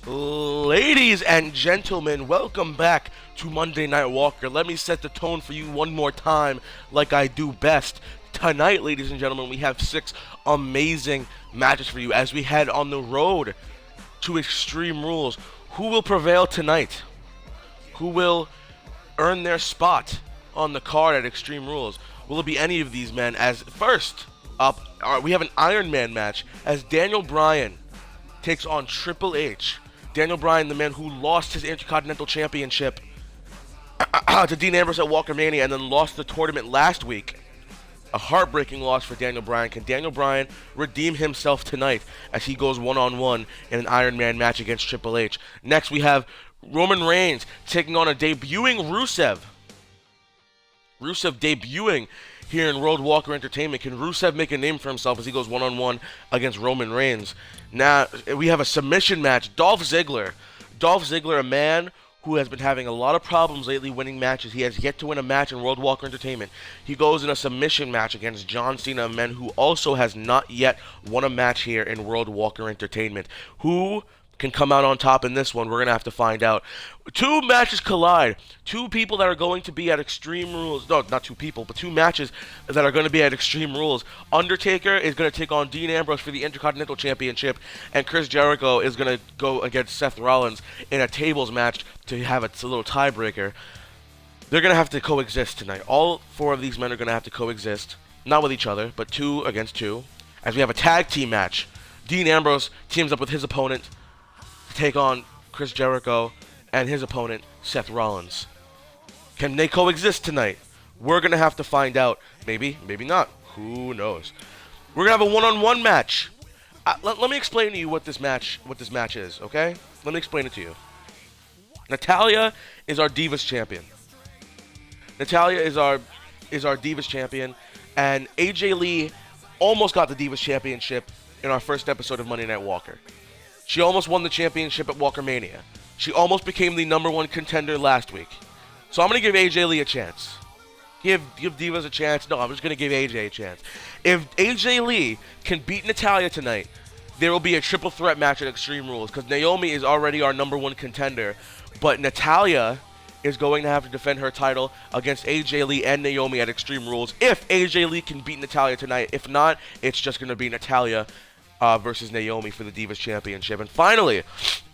Ladies and gentlemen, welcome back to Monday Night Walker. Let me set the tone for you one more time, like I do best. Tonight, ladies and gentlemen, we have 6 amazing matches for you as we head on the road to Extreme Rules. Who will prevail tonight? Who will earn their spot on the card at Extreme Rules? Will it be any of these men? As first up, we have an Iron Man match as Daniel Bryan takes on Triple H. Daniel Bryan, the man who lost his Intercontinental Championship to Dean Ambrose at Walker Mania and then lost the tournament last week. A heartbreaking loss for Daniel Bryan. Can Daniel Bryan redeem himself tonight as he goes one-on-one in an Iron Man match against Triple H? Next, we have Roman Reigns taking on a debuting Rusev. Rusev debuting here in World Walker Entertainment. Can Rusev make a name for himself as he goes one-on-one against Roman Reigns? Now, we have a submission match. Dolph Ziggler. Dolph Ziggler, a man who has been having a lot of problems lately winning matches. He has yet to win a match in World Walker Entertainment. He goes in a submission match against John Cena, a man who also has not yet won a match here in World Walker Entertainment. Who can come out on top in this one? We're going to have to find out. Two matches collide. Two people that are going to be at Extreme Rules. No, not two people, but two matches that are going to be at Extreme Rules. Undertaker is going to take on Dean Ambrose for the Intercontinental Championship, and Chris Jericho is going to go against Seth Rollins in a tables match to have a little tiebreaker. They're going to have to coexist tonight. All 4 of these men are going to have to coexist. Not with each other, but 2 against 2. As we have a tag team match. Dean Ambrose teams up with his opponent to take on Chris Jericho and his opponent, Seth Rollins. Can they coexist tonight? We're going to have to find out. Maybe, maybe not. Who knows? We're going to have a one-on-one match. Let me explain to you what this match is, okay? Let me explain it to you. Natalia is our Divas champion. Natalia is our Divas champion, and AJ Lee almost got the Divas championship in our first episode of Monday Night Walker. She almost won the championship at Walker Mania. She almost became the #1 contender last week. So I'm going to give AJ Lee a chance. Give Divas a chance. No, I'm just going to give AJ a chance. If AJ Lee can beat Natalia tonight, there will be a triple threat match at Extreme Rules because Naomi is already our #1 contender. But Natalia is going to have to defend her title against AJ Lee and Naomi at Extreme Rules if AJ Lee can beat Natalia tonight. If not, it's just going to be Natalia versus Naomi for the Divas Championship. And finally,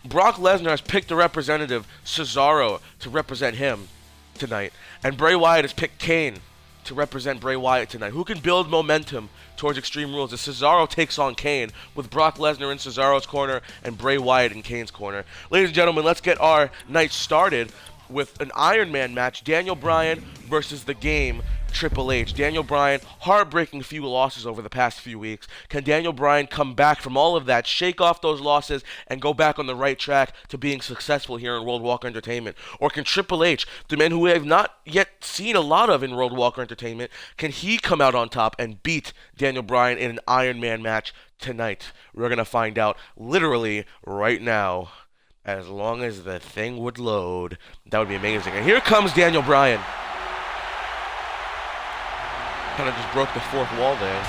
Brock Lesnar has picked a representative, Cesaro, to represent him tonight. And Bray Wyatt has picked Kane to represent Bray Wyatt tonight. Who can build momentum towards Extreme Rules as Cesaro takes on Kane with Brock Lesnar in Cesaro's corner and Bray Wyatt in Kane's corner. Ladies and gentlemen, let's get our night started with an Iron Man match. Daniel Bryan versus the Game, Triple H. Daniel Bryan, heartbreaking few losses over the past few weeks. Can Daniel Bryan come back from all of that, shake off those losses, and go back on the right track to being successful here in World Walker Entertainment? Or can Triple H, the man who we have not yet seen a lot of in World Walker Entertainment, can he come out on top and beat Daniel Bryan in an Iron Man match tonight? We're going to find out literally right now. As long as the thing would load. That would be amazing. And here comes Daniel Bryan. Kind of just broke the 4th wall there.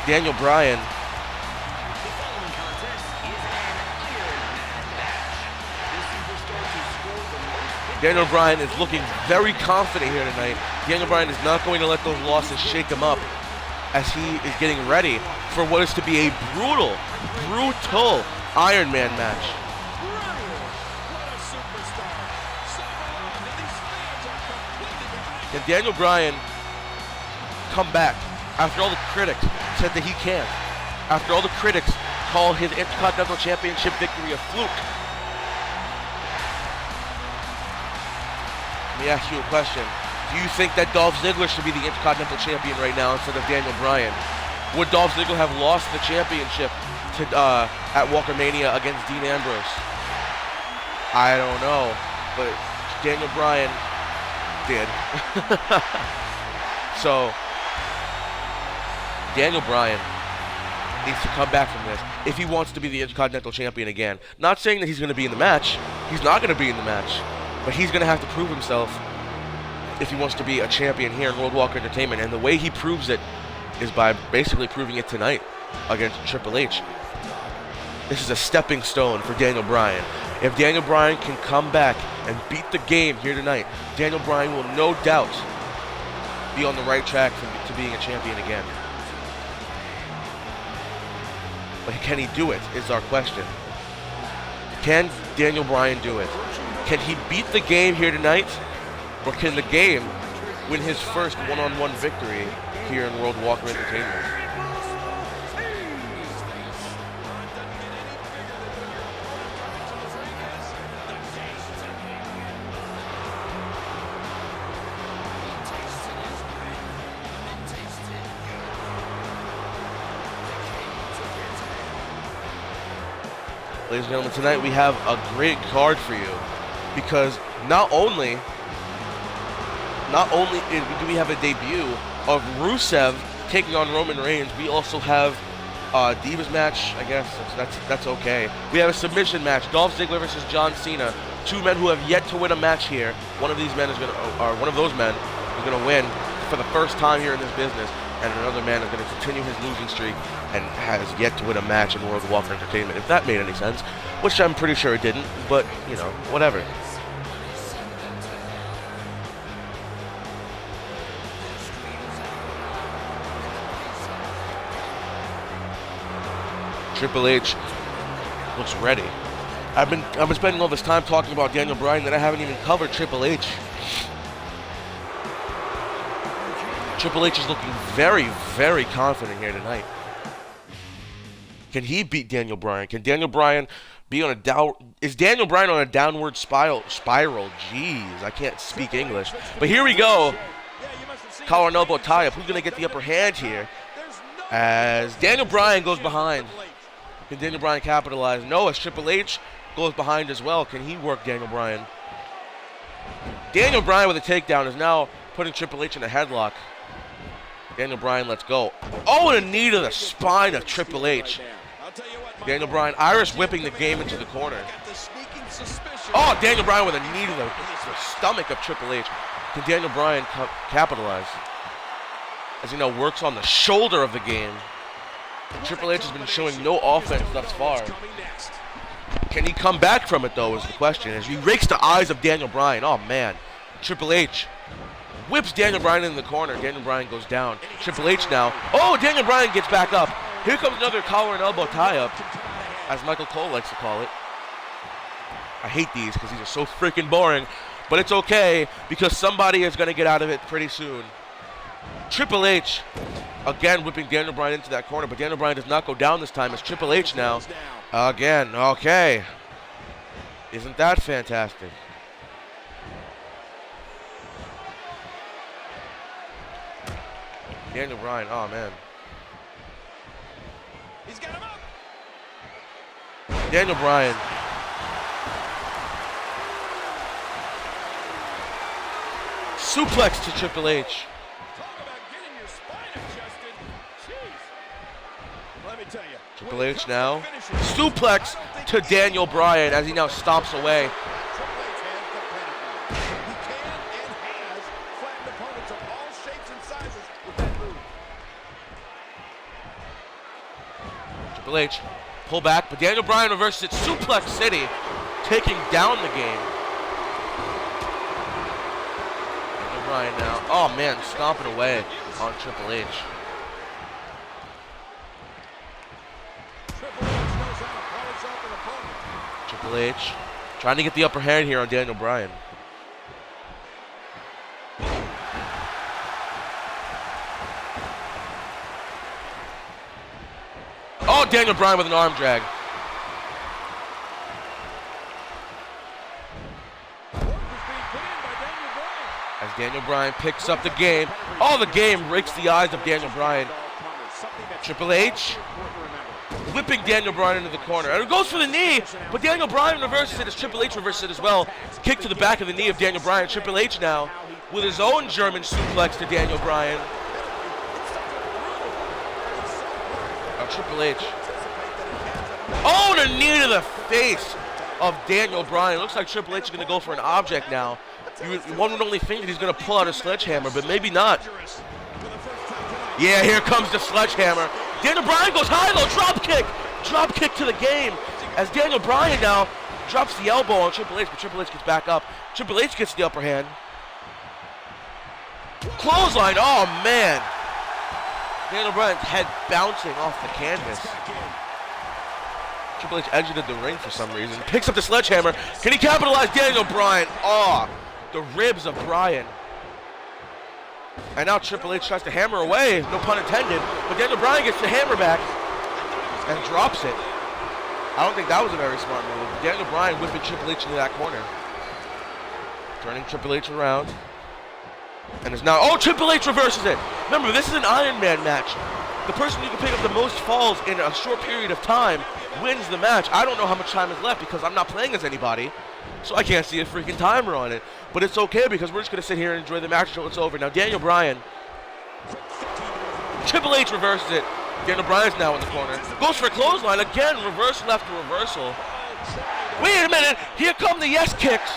Daniel Bryan. Daniel Bryan is looking very confident here tonight. Daniel Bryan is not going to let those losses shake him up as he is getting ready for what is to be a brutal Iron Man match. Can Daniel Bryan come back after all the critics said that he can't? After all the critics call his Intercontinental Championship victory a fluke? Let me ask you a question. Do you think that Dolph Ziggler should be the Intercontinental Champion right now instead of Daniel Bryan? Would Dolph Ziggler have lost the championship at Walker Mania against Dean Ambrose? I don't know, but Daniel Bryan did. So Daniel Bryan needs to come back from this if he wants to be the Intercontinental Champion again. Not saying that he's going to be in the match. He's not going to be in the match. But he's going to have to prove himself if he wants to be a champion here in World Walker Entertainment. And the way he proves it is by basically proving it tonight against Triple H. this is a stepping stone for Daniel Bryan. If Daniel Bryan can come back and beat the game here tonight, Daniel Bryan will no doubt be on the right track to being a champion again. But can he do it is our question. Can Daniel Bryan do it? Can he beat the game here tonight? Or can the game win his first one-on-one victory here in World Walker Entertainment? Ladies and gentlemen, tonight we have a great card for you, because not only do we have a debut of Rusev taking on Roman Reigns, we also have a Divas match. I guess that's okay. We have a submission match: Dolph Ziggler versus John Cena. Two men who have yet to win a match here. One of these men is one of those men is gonna win for the first time here in this business, and another man is going to continue his losing streak and has yet to win a match in World Walker Entertainment, if that made any sense, which I'm pretty sure it didn't, but, you know, whatever. Triple H looks ready. I've been spending all this time talking about Daniel Bryan that I haven't even covered Triple H. Triple H is looking very, very confident here tonight. Can he beat Daniel Bryan? Can Daniel Bryan be on a Is Daniel Bryan on a downward spiral? Jeez, I can't speak English. But here we go. Collar and elbow tie-up. Who's going to get the upper hand here? As Daniel Bryan goes behind. Can Daniel Bryan capitalize? No, as Triple H goes behind as well. Can he work Daniel Bryan? Daniel Bryan with a takedown is now putting Triple H in a headlock. Daniel Bryan, let's go. Oh, and a knee to the spine of Triple H. Daniel Bryan, Irish whipping the game into the corner. Oh, Daniel Bryan with a knee to the stomach of Triple H. Can Daniel Bryan capitalize? As he now works on the shoulder of the game. Triple H has been showing no offense thus far. Can he come back from it, though, is the question. As he rakes the eyes of Daniel Bryan. Oh, man. Triple H whips Daniel Bryan in the corner. Daniel Bryan goes down. Triple H now. Oh, Daniel Bryan gets back up. Here comes another collar and elbow tie-up, as Michael Cole likes to call it. I hate these because these are so freaking boring. But it's okay, because somebody is going to get out of it pretty soon. Triple H, again whipping Daniel Bryan into that corner, but Daniel Bryan does not go down this time. It's Triple H now. Again, okay. Isn't that fantastic? Daniel Bryan, oh man. He's got him up. Daniel Bryan. Suplex to Triple H. Talk about getting your spine adjusted. Jeez. Let me tell you. Triple H now. Suplex to Daniel Bryan as he now stomps away. Triple H, pull back, but Daniel Bryan reverses it. Suplex City, taking down the game. Daniel Bryan now, oh man, stomping away on Triple H. Triple H trying to get the upper hand here on Daniel Bryan. Oh, Daniel Bryan with an arm drag. As Daniel Bryan picks up the game. Oh, the game rakes the eyes of Daniel Bryan. Triple H whipping Daniel Bryan into the corner. And it goes for the knee, but Daniel Bryan reverses it as Triple H reverses it as well. Kick to the back of the knee of Daniel Bryan. Triple H now with his own German suplex to Daniel Bryan. Triple H. Oh, and a knee to the face of Daniel Bryan. Looks like Triple H is going to go for an object now. One would only think that he's going to pull out a sledgehammer, but maybe not. Yeah, here comes the sledgehammer. Daniel Bryan goes high-low, drop kick. Drop kick to the game as Daniel Bryan now drops the elbow on Triple H, but Triple H gets back up. Triple H gets the upper hand. Clothesline, oh man. Daniel Bryan's head bouncing off the canvas. Triple H exited the ring for some reason. Picks up the sledgehammer. Can he capitalize? Daniel Bryan, oh, the ribs of Bryan. And now Triple H tries to hammer away, no pun intended, but Daniel Bryan gets the hammer back and drops it. I don't think that was a very smart move. Daniel Bryan whipping Triple H into that corner. Turning Triple H around. And is now, oh, Triple H reverses it. Remember, this is an Iron Man match. The person who can pick up the most falls in a short period of time wins the match. I don't know how much time is left because I'm not playing as anybody, so I can't see a freaking timer on it. But it's okay because we're just going to sit here and enjoy the match until it's over. Now, Daniel Bryan. Triple H reverses it. Daniel Bryan's now in the corner. Goes for a clothesline. Again, reversal after reversal. Wait a minute. Here come the yes kicks.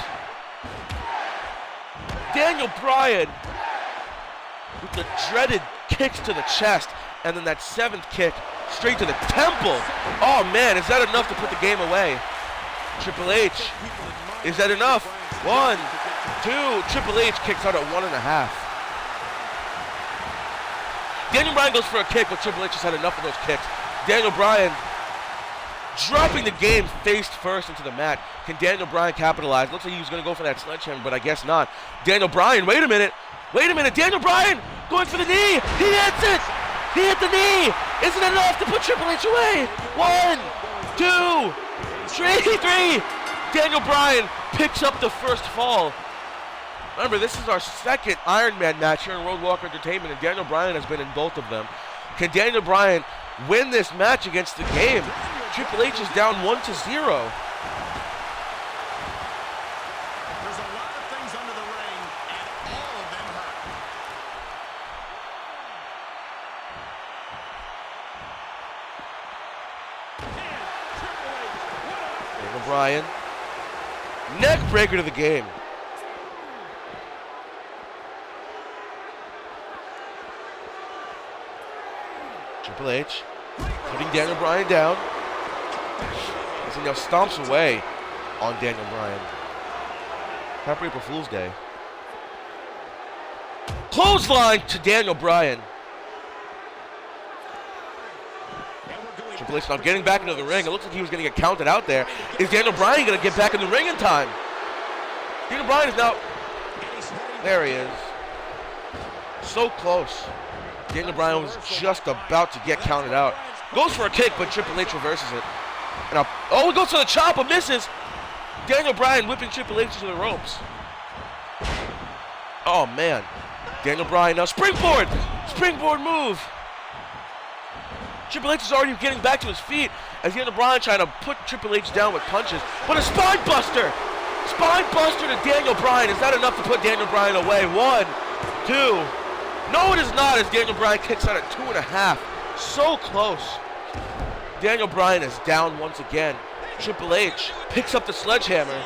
Daniel Bryan with the dreaded kicks to the chest. And then that 7th kick straight to the temple. Oh, man. Is that enough to put the game away? Triple H. Is that enough? 1, 2. Triple H kicks out at 1.5. Daniel Bryan goes for a kick, but Triple H has had enough of those kicks. Daniel Bryan dropping the game face first into the mat. Can Daniel Bryan capitalize? Looks like he was going to go for that sledgehammer, but I guess not. Daniel Bryan, wait a minute. Wait a minute. Daniel Bryan going for the knee. He hits it. He hit the knee. Isn't it enough to put Triple H away? 1, 2, 3. Daniel Bryan picks up the first fall. Remember, this is our second Iron Man match here in Road Walker Entertainment, and Daniel Bryan has been in both of them. Can Daniel Bryan win this match against the game? Triple H is down 1-0. There's a lot of things under the ring, and all of them hurt. Daniel Bryan. Neck breaker to the game. Triple H putting Daniel Bryan down. As he now stomps away on Daniel Bryan. Happy April Fool's Day. Clothesline to Daniel Bryan. Triple H now getting back into the ring. It looks like he was going to get counted out there. Is Daniel Bryan going to get back in the ring in time? Daniel Bryan is now... There he is. So close. Daniel Bryan was just about to get counted out. Goes for a kick, but Triple H reverses it. And now, oh, he goes for the chop, but misses. Daniel Bryan whipping Triple H to the ropes. Oh, man. Daniel Bryan now springboard. Springboard move. Triple H is already getting back to his feet as Daniel Bryan trying to put Triple H down with punches. But a spine buster. Spine buster to Daniel Bryan. Is that enough to put Daniel Bryan away? 1, 2. No, it is not, as Daniel Bryan kicks out at 2.5. So close. Daniel Bryan is down once again. Triple H picks up the sledgehammer.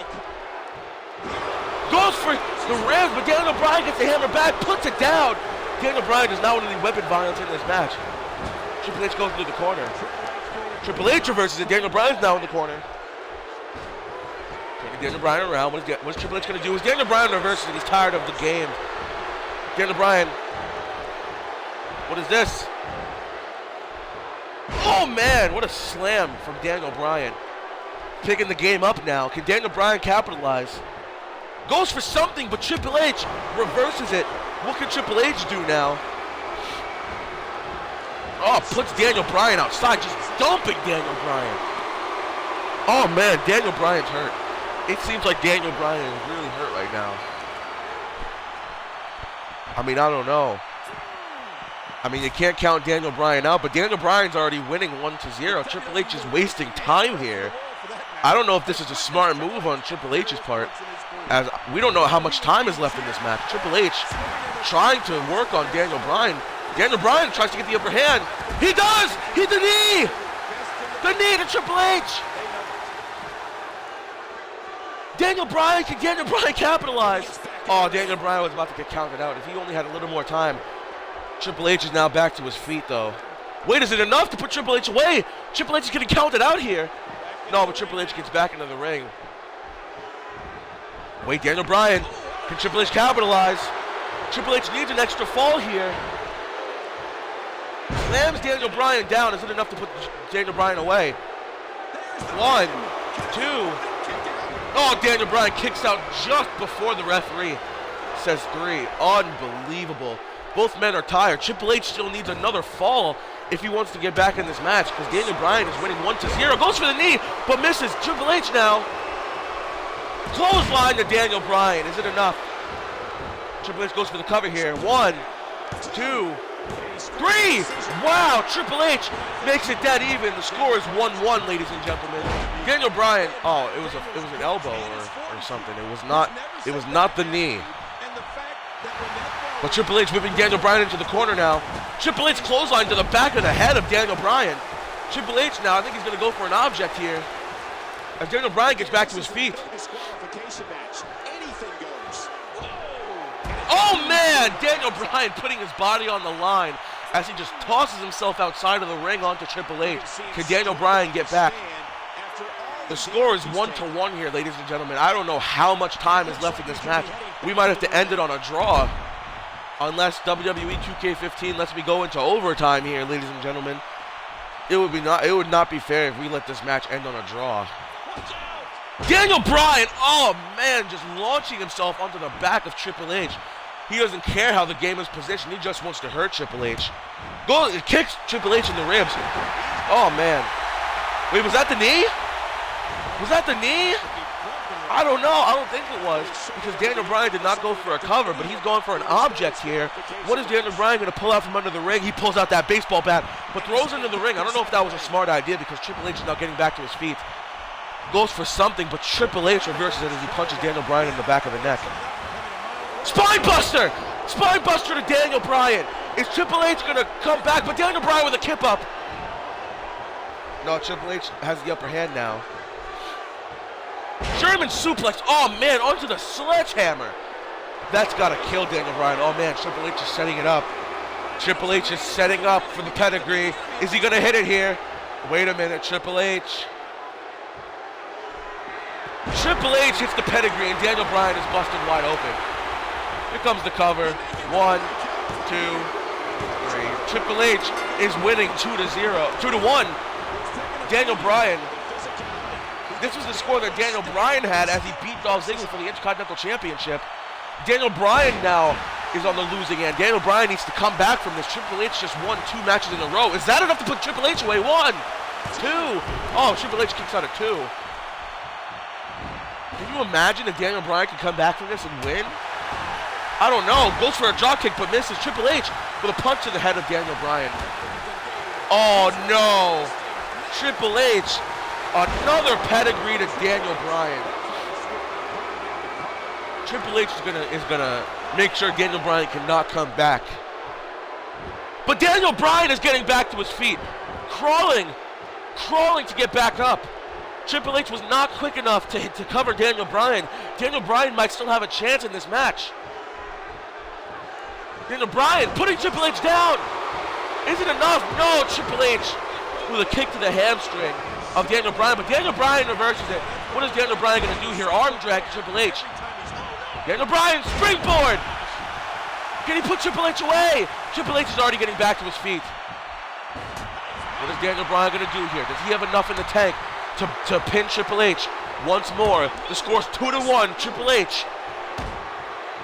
Goes for the ribs, but Daniel Bryan gets the hammer back, puts it down. Daniel Bryan does not want any weapon violence in this match. Triple H goes into the corner. Triple H reverses it. Daniel Bryan's now in the corner. Taking Daniel Bryan around. What's Triple H going to do? Is Daniel Bryan reverses it? He's tired of the game. Daniel Bryan. What is this? Oh, man. What a slam from Daniel Bryan. Picking the game up now. Can Daniel Bryan capitalize? Goes for something, but Triple H reverses it. What can Triple H do now? Oh, puts Daniel Bryan outside, just dumping Daniel Bryan. Oh, man, Daniel Bryan's hurt. It seems like Daniel Bryan is really hurt right now. I mean, I don't know. I mean, you can't count Daniel Bryan out, but Daniel Bryan's already winning 1-0. Triple H is wasting time here. I don't know if this is a smart move on Triple H's part, as we don't know how much time is left in this match. Triple H trying to work on Daniel Bryan. Daniel Bryan tries to get the upper hand. He does! He's the knee! The knee to Triple H! Daniel Bryan, can Daniel Bryan capitalize? Oh, Daniel Bryan was about to get counted out. If he only had a little more time. Triple H is now back to his feet, though. Wait, is it enough to put Triple H away? Triple H is getting counted out here. No, but Triple H gets back into the ring. Wait, Daniel Bryan. Can Triple H capitalize? Triple H needs an extra fall here. Slams Daniel Bryan down. Is it enough to put Daniel Bryan away? 1, 2. Oh, Daniel Bryan kicks out just before the referee says 3. Unbelievable. Both men are tired. Triple H still needs another fall if he wants to get back in this match, because Daniel Bryan is winning 1-0. Goes for the knee, but misses. Triple H now. Clothesline to Daniel Bryan. Is it enough? Triple H goes for the cover here. 1, 2, 3. Wow, Triple H makes it dead even. The score is 1-1, ladies and gentlemen. Daniel Bryan. Oh, it was an elbow or something. It was not the knee. But Triple H whipping Daniel Bryan into the corner now. Triple H clothesline to the back of the head of Daniel Bryan. Triple H now, I think he's going to go for an object here, as Daniel Bryan gets back to his feet. Oh man, Daniel Bryan putting his body on the line as he just tosses himself outside of the ring onto Triple H. Can Daniel Bryan get back? The score is 1-1 here, ladies and gentlemen. I don't know how much time is left in this match. We might have to end it on a draw, unless WWE 2K15 lets me go into overtime here, ladies and gentlemen. It would not be fair if we let this match end on a draw. Daniel Bryan, oh man, just launching himself onto the back of Triple H. He doesn't care how the game is positioned. He just wants to hurt Triple H. Kicks Triple H in the ribs. Oh man. Wait, was that the knee? Was that the knee? I don't know. I don't think it was, because Daniel Bryan did not go for a cover, but he's going for an object here. What is Daniel Bryan going to pull out from under the ring? He pulls out that baseball bat, but throws into the ring. I don't know if that was a smart idea, because Triple H is now getting back to his feet. Goes for something, but Triple H reverses it as he punches Daniel Bryan in the back of the neck. Spine buster! Spine buster to Daniel Bryan. Is Triple H going to come back? But Daniel Bryan with a kip up. No, Triple H has the upper hand now. German suplex. Oh man, onto the sledgehammer. That's got to kill Daniel Bryan. Oh man, Triple H is setting it up. Triple H is setting up for the pedigree. Is he going to hit it here? Wait a minute, Triple H. Triple H hits the pedigree and Daniel Bryan is busted wide open. Here comes the cover. 1, 2, 3. Triple H is winning 2-1. Daniel Bryan. This was the score that Daniel Bryan had as he beat Dolph Ziggler for the Intercontinental Championship. Daniel Bryan now is on the losing end. Daniel Bryan needs to come back from this. Triple H just won 2 matches in a row. Is that enough to put Triple H away? 1, 2. Oh, Triple H kicks out at 2. Can you imagine if Daniel Bryan can come back from this and win? I don't know. Goes for a drop kick but misses. Triple H with a punch to the head of Daniel Bryan. Oh no. Triple H, another pedigree to Daniel Bryan. Triple H is gonna make sure Daniel Bryan cannot come back. But Daniel Bryan is getting back to his feet. Crawling to get back up. Triple H was not quick enough to cover Daniel Bryan. Daniel Bryan might still have a chance in this match. Daniel Bryan putting Triple H down. Is it enough? No, Triple H with a kick to the hamstring of Daniel Bryan, but Daniel Bryan reverses it. What is Daniel Bryan going to do here? Arm drag to Triple H. Daniel Bryan, springboard. Can he put Triple H away? Triple H is already getting back to his feet. What is Daniel Bryan going to do here? Does he have enough in the tank to pin Triple H once more? The score's 2-1, Triple H.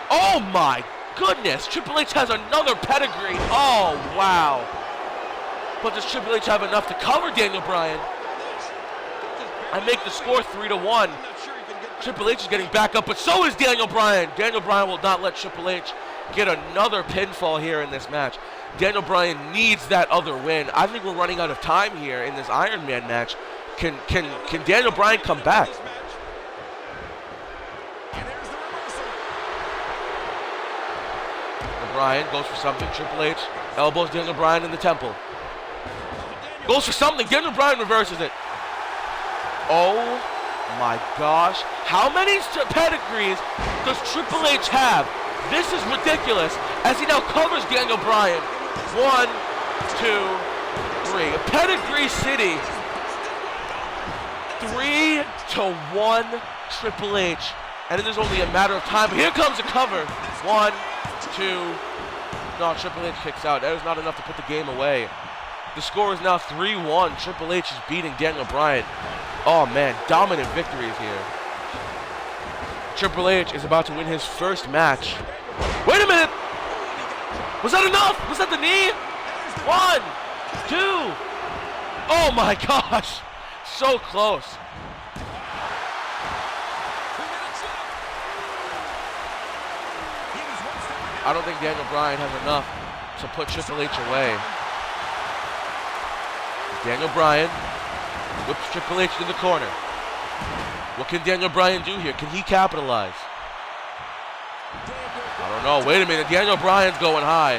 Oh my goodness, Triple H has another pedigree. Oh, wow. But does Triple H have enough to cover Daniel Bryan? I make the score 3-1. Triple H is getting back up, but so is Daniel Bryan. Daniel Bryan will not let Triple H get another pinfall here in this match. Daniel Bryan needs that other win. I think we're running out of time here in this Iron Man match. Can Daniel Bryan come back? Bryan goes for something. Triple H elbows Daniel Bryan in the temple. Goes for something. Daniel Bryan reverses it. Oh my gosh. How many pedigrees does Triple H have? This is ridiculous as he now covers Daniel Bryan. 1, 2, 3. Pedigree City 3-1 Triple H. And it is only a matter of time. But here comes the cover. 1, 2. No, Triple H kicks out. That is not enough to put the game away. The score is now 3-1. Triple H is beating Daniel Bryan. Oh, man. Dominant victories here. Triple H is about to win his first match. Wait a minute. Was that enough? Was that the knee? 1, 2. Oh, my gosh. So close. I don't think Daniel Bryan has enough to put Triple H away. Daniel Bryan whips Triple H to the corner. What can Daniel Bryan do here? Can he capitalize? I don't know. Wait a minute. Daniel Bryan's going high.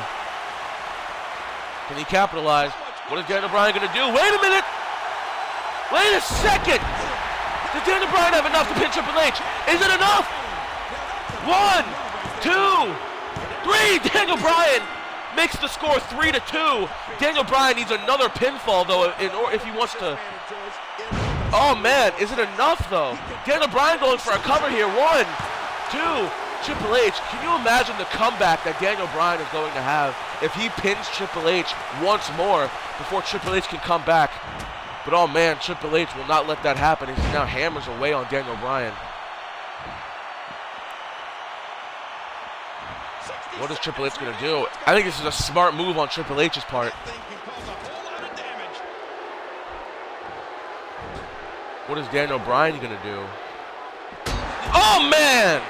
Can he capitalize? What is Daniel Bryan going to do? Wait a minute. Wait a second. Does Daniel Bryan have enough to pin Triple H? Is it enough? 1, 2, 3. Daniel Bryan makes the score 3-2. Daniel Bryan needs another pinfall, though, if he wants to. Oh, man. Is it enough, though? Daniel Bryan going for a cover here. 1, 2. Triple H. Can you imagine the comeback that Daniel Bryan is going to have if he pins Triple H once more before Triple H can come back? But, oh, man, Triple H will not let that happen. He now hammers away on Daniel Bryan. What is Triple H going to do? I think this is a smart move on Triple H's part. What is Daniel Bryan going to do? Oh, man!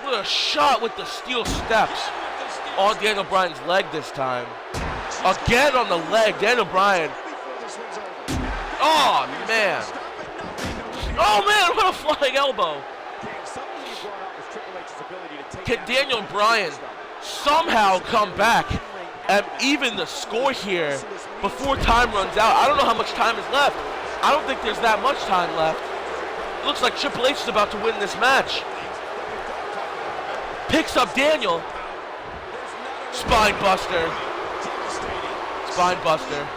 What a shot with the steel steps on Daniel Bryan's leg this time. Again on the leg, Daniel Bryan. Oh, man. Oh, man, what a flying elbow. Can Daniel Bryan somehow come back and even the score here before time runs out? I don't know how much time is left. I don't think there's that much time left. It looks like Triple H is about to win this match. Picks up Daniel. Spine buster. Spine buster.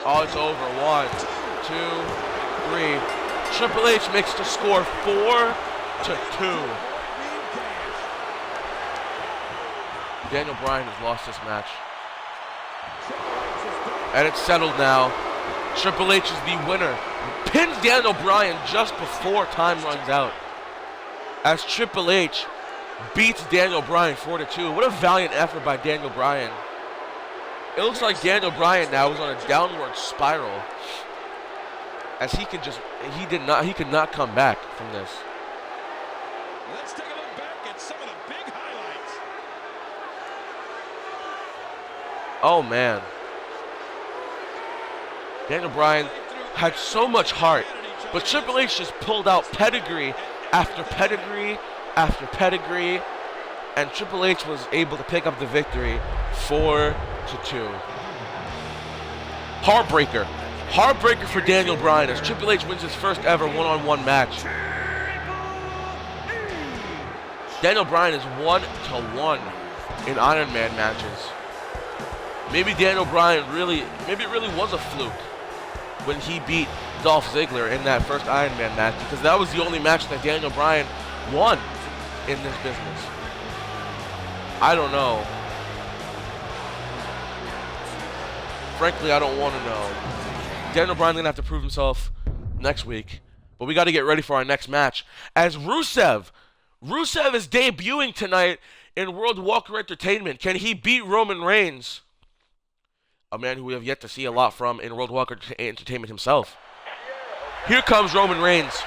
Oh, it's over. 1, 2, 3. Triple H makes the score 4-2. Daniel Bryan has lost this match. And it's settled now. Triple H is the winner. Pins Daniel Bryan just before time runs out. As Triple H beats Daniel Bryan 4-2. What a valiant effort by Daniel Bryan. It looks like Daniel Bryan now is on a downward spiral. As he could not come back from this. Let's take a look back at some of the big highlights. Oh, man. Daniel Bryan had so much heart, but Triple H just pulled out pedigree after pedigree after pedigree, and Triple H was able to pick up the victory 4-2. Heartbreaker. Heartbreaker for Daniel Bryan as Triple H wins his first ever one-on-one match. Daniel Bryan is 1-1 in Iron Man matches. Maybe Daniel Bryan maybe it really was a fluke when he beat Dolph Ziggler in that first Iron Man match, because that was the only match that Daniel Bryan won in this business. I don't know. Frankly, I don't want to know. Daniel Bryan's going to have to prove himself next week. But we got to get ready for our next match. As Rusev is debuting tonight in World Walker Entertainment. Can he beat Roman Reigns? A man who we have yet to see a lot from in World Walker Entertainment himself. Here comes Roman Reigns.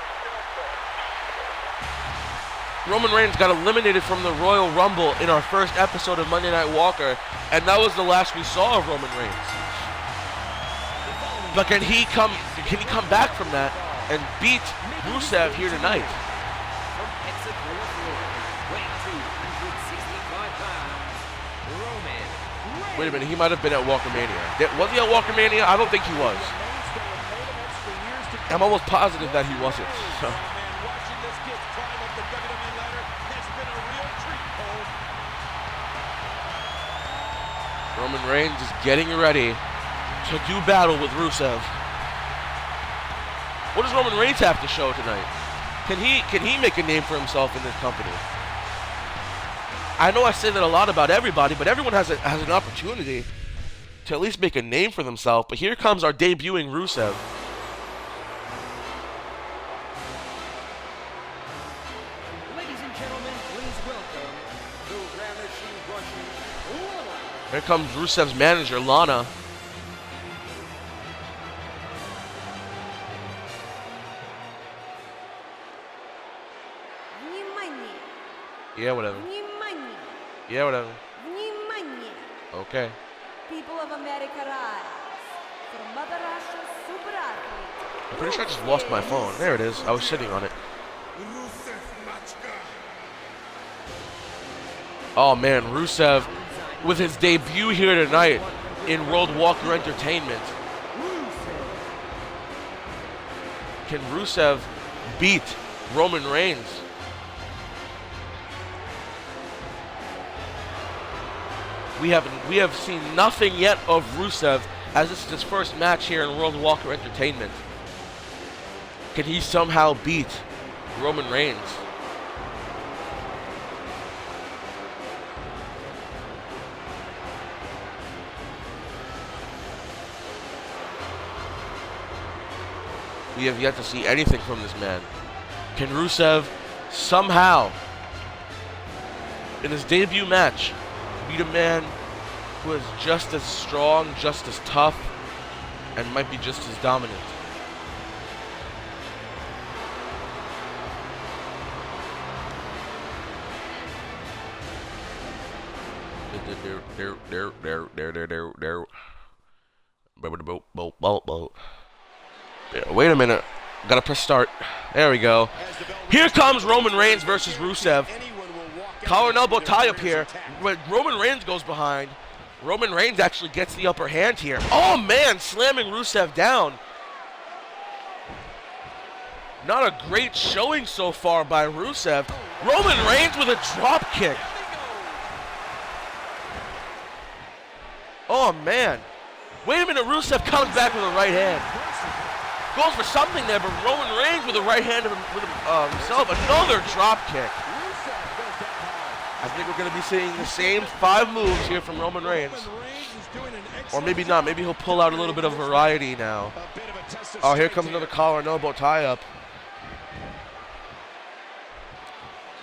Roman Reigns got eliminated from the Royal Rumble in our first episode of Monday Night Walker, and that was the last we saw of Roman Reigns. But can he come back from that and beat Rusev here tonight? Wait a minute, he might have been at Walkermania. Was he at Walkermania? I don't think he was. I'm almost positive that he wasn't. So. Roman Reigns is getting ready to do battle with Rusev. What does Roman Reigns have to show tonight? Can he make a name for himself in this company? I know I say that a lot about everybody, but everyone has an opportunity to at least make a name for themselves. But here comes our debuting Rusev. Ladies and gentlemen, please welcome the Ravishing Russian Lana. Here comes Rusev's manager, Lana. Внимание! Yeah, whatever. Внимание! Yeah, whatever. Внимание! Okay. People of America rise. From Mother Russia's super athlete. I'm pretty sure I just lost my phone. There it is. I was sitting on it. Oh man, Rusev with his debut here tonight in World Walker Entertainment. Can Rusev beat Roman Reigns? We have seen nothing yet of Rusev, as this is his first match here in World Walker Entertainment. Can he somehow beat Roman Reigns? We have yet to see anything from this man. Can Rusev somehow, in his debut match, beat a man who is just as strong, just as tough, and might be just as dominant? Wait a minute. Gotta press start. There we go. Here comes Roman Reigns versus Rusev. Collar and elbow tie up here. When Roman Reigns goes behind, Roman Reigns actually gets the upper hand here. Oh man, slamming Rusev down. Not a great showing so far by Rusev. Roman Reigns with a drop kick. Oh man. Wait a minute, Rusev comes back with a right hand. Goes for something there, but Roman Reigns with a right hand with himself. Another drop kick. I think we're going to be seeing the same 5 moves here from Roman Reigns. Or maybe not. Maybe he'll pull out a little bit of variety now. Oh, here comes another collar and elbow tie-up.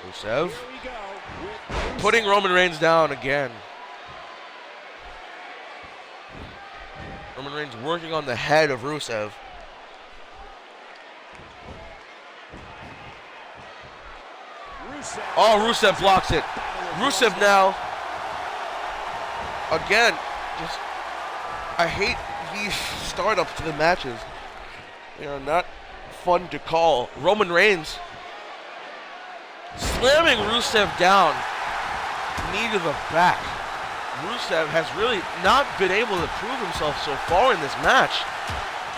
Rusev putting Roman Reigns down again. Roman Reigns working on the head of Rusev. Oh, Rusev blocks it. Rusev now, again, just, I hate these startups to the matches. They are not fun to call. Roman Reigns slamming Rusev down, knee to the back. Rusev has really not been able to prove himself so far in this match.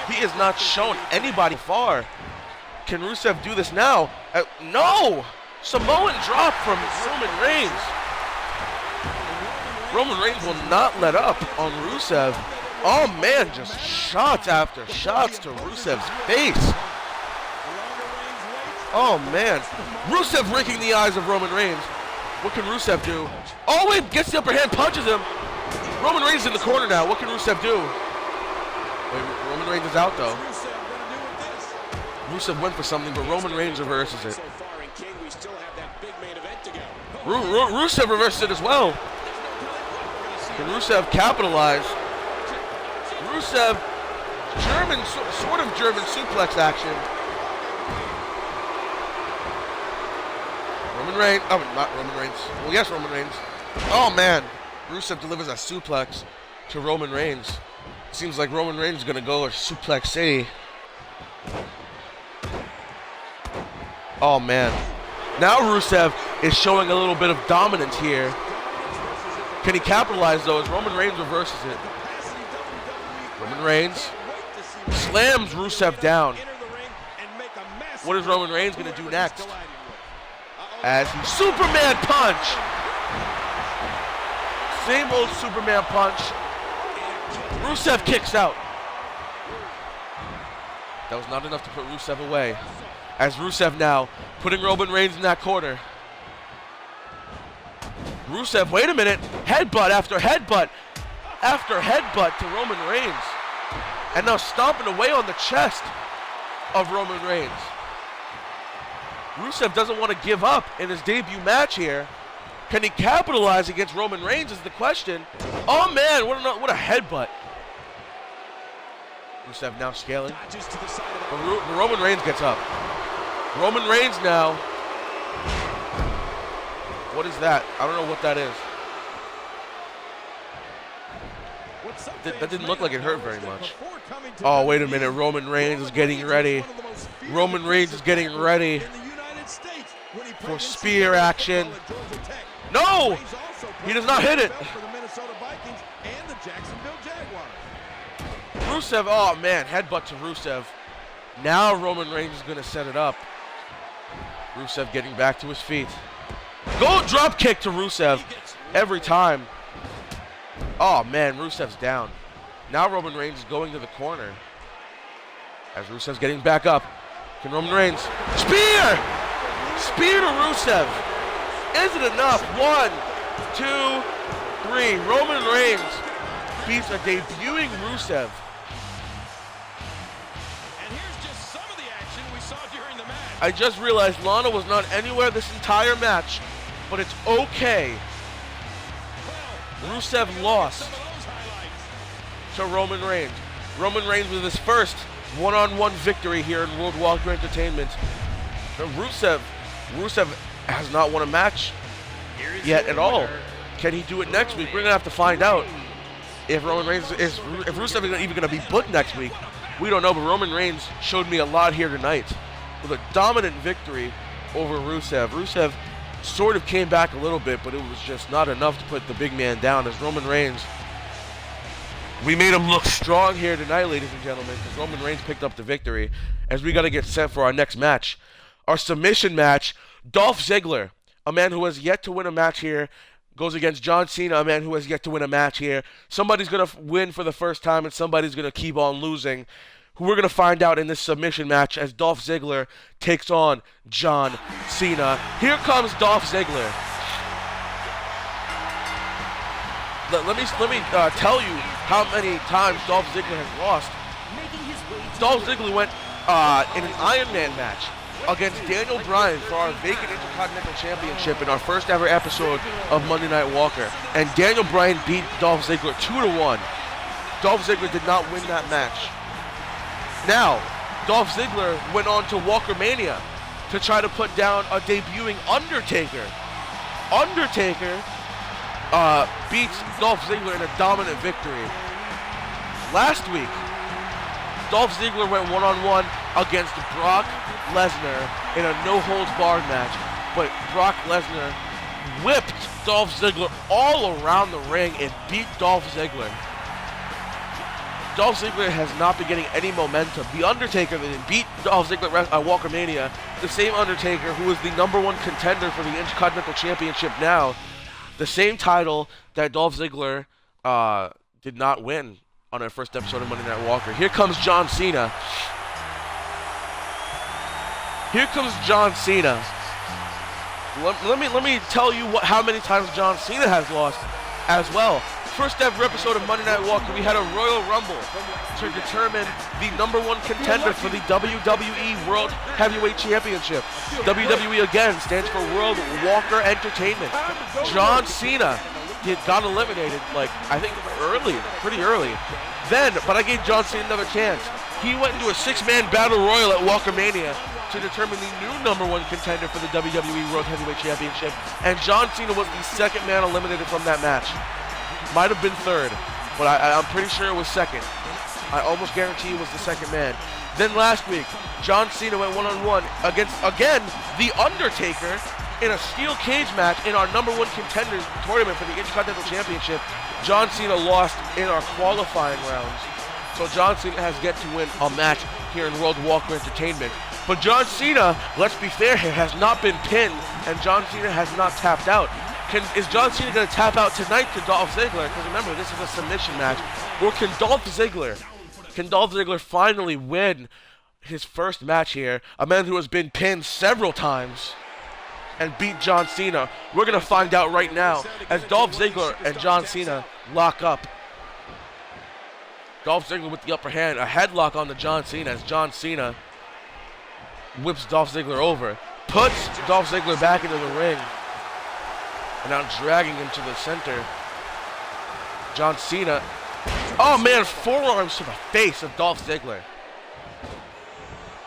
He has not shown anybody far. Can Rusev do this now? No! Samoan drop from Roman Reigns. Roman Reigns will not let up on Rusev. Oh man, just shots after shots to Rusev's face. Oh man. Rusev raking the eyes of Roman Reigns. What can Rusev do? Oh wait, gets the upper hand, punches him. Roman Reigns in the corner now. What can Rusev do? Wait, Roman Reigns is out though. Rusev went for something, but Roman Reigns reverses it. Rusev reverses it as well. Can Rusev capitalize? Rusev, sort of German suplex action. Roman Reigns, oh, not Roman Reigns. Well, yes, Roman Reigns. Oh man, Rusev delivers a suplex to Roman Reigns. Seems like Roman Reigns is gonna go to Suplex City. Oh man. Now Rusev is showing a little bit of dominance here. Can he capitalize though as Roman Reigns reverses it? Roman Reigns slams Rusev down. What is Roman Reigns going to do next? As he Superman punch. Same old Superman punch. Rusev kicks out. That was not enough to put Rusev away. As Rusev now putting Roman Reigns in that corner. Rusev, wait a minute. Headbutt after headbutt after headbutt to Roman Reigns. And now stomping away on the chest of Roman Reigns. Rusev doesn't want to give up in his debut match here. Can he capitalize against Roman Reigns is the question. Oh man, what a headbutt. Rusev now scaling. But Roman Reigns gets up. Roman Reigns now. What is that? I don't know what that is. That didn't look like it hurt very much. Oh, wait a minute. Roman Reigns is getting ready. Roman Reigns is getting ready for spear action. No! He does not hit it. Rusev, oh man, headbutt to Rusev. Now Roman Reigns is going to set it up. Rusev getting back to his feet. Go drop kick to Rusev every time. Oh man, Rusev's down. Now Roman Reigns is going to the corner. As Rusev's getting back up. Can Roman Reigns? Spear! Spear to Rusev. Is it enough? 1, 2, 3. Roman Reigns beats a debuting Rusev. And here's just some of the action we saw during the match. I just realized Lana was not anywhere this entire match, but it's okay. Rusev lost to Roman Reigns. Roman Reigns with his first one-on-one victory here in World Walker Entertainment. But Rusev has not won a match yet at all. Can he do it next week? We're gonna have to find out if Rusev is even gonna be booked next week. We don't know, but Roman Reigns showed me a lot here tonight with a dominant victory over Rusev. Rusev sort of came back a little bit, but it was just not enough to put the big man down. As Roman Reigns, we made him look strong here tonight, ladies and gentlemen, because Roman Reigns picked up the victory. As we got to get set for our next match, our submission match. Dolph Ziggler, a man who has yet to win a match here, goes against John Cena, a man who has yet to win a match here. Somebody's going to win for the first time, and somebody's going to keep on losing. Who we're going to find out in this submission match as Dolph Ziggler takes on John Cena. Here comes Dolph Ziggler. Let me tell you how many times Dolph Ziggler has lost. Dolph Ziggler went in an Iron Man match against Daniel Bryan for our vacant Intercontinental Championship in our first ever episode of Monday Night Walker. And Daniel Bryan beat Dolph Ziggler 2-1. Dolph Ziggler did not win that match. Now, Dolph Ziggler went on to Walker Mania to try to put down a debuting Undertaker. Undertaker beats Dolph Ziggler in a dominant victory. Last week, Dolph Ziggler went one-on-one against Brock Lesnar in a no-holds-barred match, but Brock Lesnar whipped Dolph Ziggler all around the ring and beat Dolph Ziggler. Dolph Ziggler has not been getting any momentum. The Undertaker that beat Dolph Ziggler at Walker Mania, the same Undertaker who is the #1 contender for the Intercontinental Championship now, the same title that Dolph Ziggler did not win on our first episode of Monday Night Walker. Here comes John Cena. Here comes John Cena. Let me tell you how many times John Cena has lost as well. First ever episode of Monday Night Walker, we had a Royal Rumble to determine the #1 contender for the WWE World Heavyweight Championship. WWE again stands for World Walker Entertainment. John Cena got eliminated, I think pretty early. But I gave John Cena another chance. He went into a 6-man battle royal at Walker Mania to determine the new #1 contender for the WWE World Heavyweight Championship, and John Cena was the second man eliminated from that match. Might have been third, but I'm pretty sure it was second. I almost guarantee it was the second man. Then last week, John Cena went one-on-one against, again, The Undertaker in a steel cage match in our #1 contenders tournament for the Intercontinental Championship. John Cena lost in our qualifying rounds. So John Cena has yet to win a match here in World Walker Entertainment. But John Cena, let's be fair here, has not been pinned, and John Cena has not tapped out. Is John Cena going to tap out tonight to Dolph Ziggler? Because remember, this is a submission match. Or can Dolph Ziggler finally win his first match here. A man who has been pinned several times and beat John Cena. We're going to find out right now as Dolph Ziggler and John Cena lock up. Dolph Ziggler with the upper hand. A headlock on the John Cena as John Cena whips Dolph Ziggler over. Puts Dolph Ziggler back into the ring. And now dragging him to the center. John Cena. Oh man, forearms to the face of Dolph Ziggler.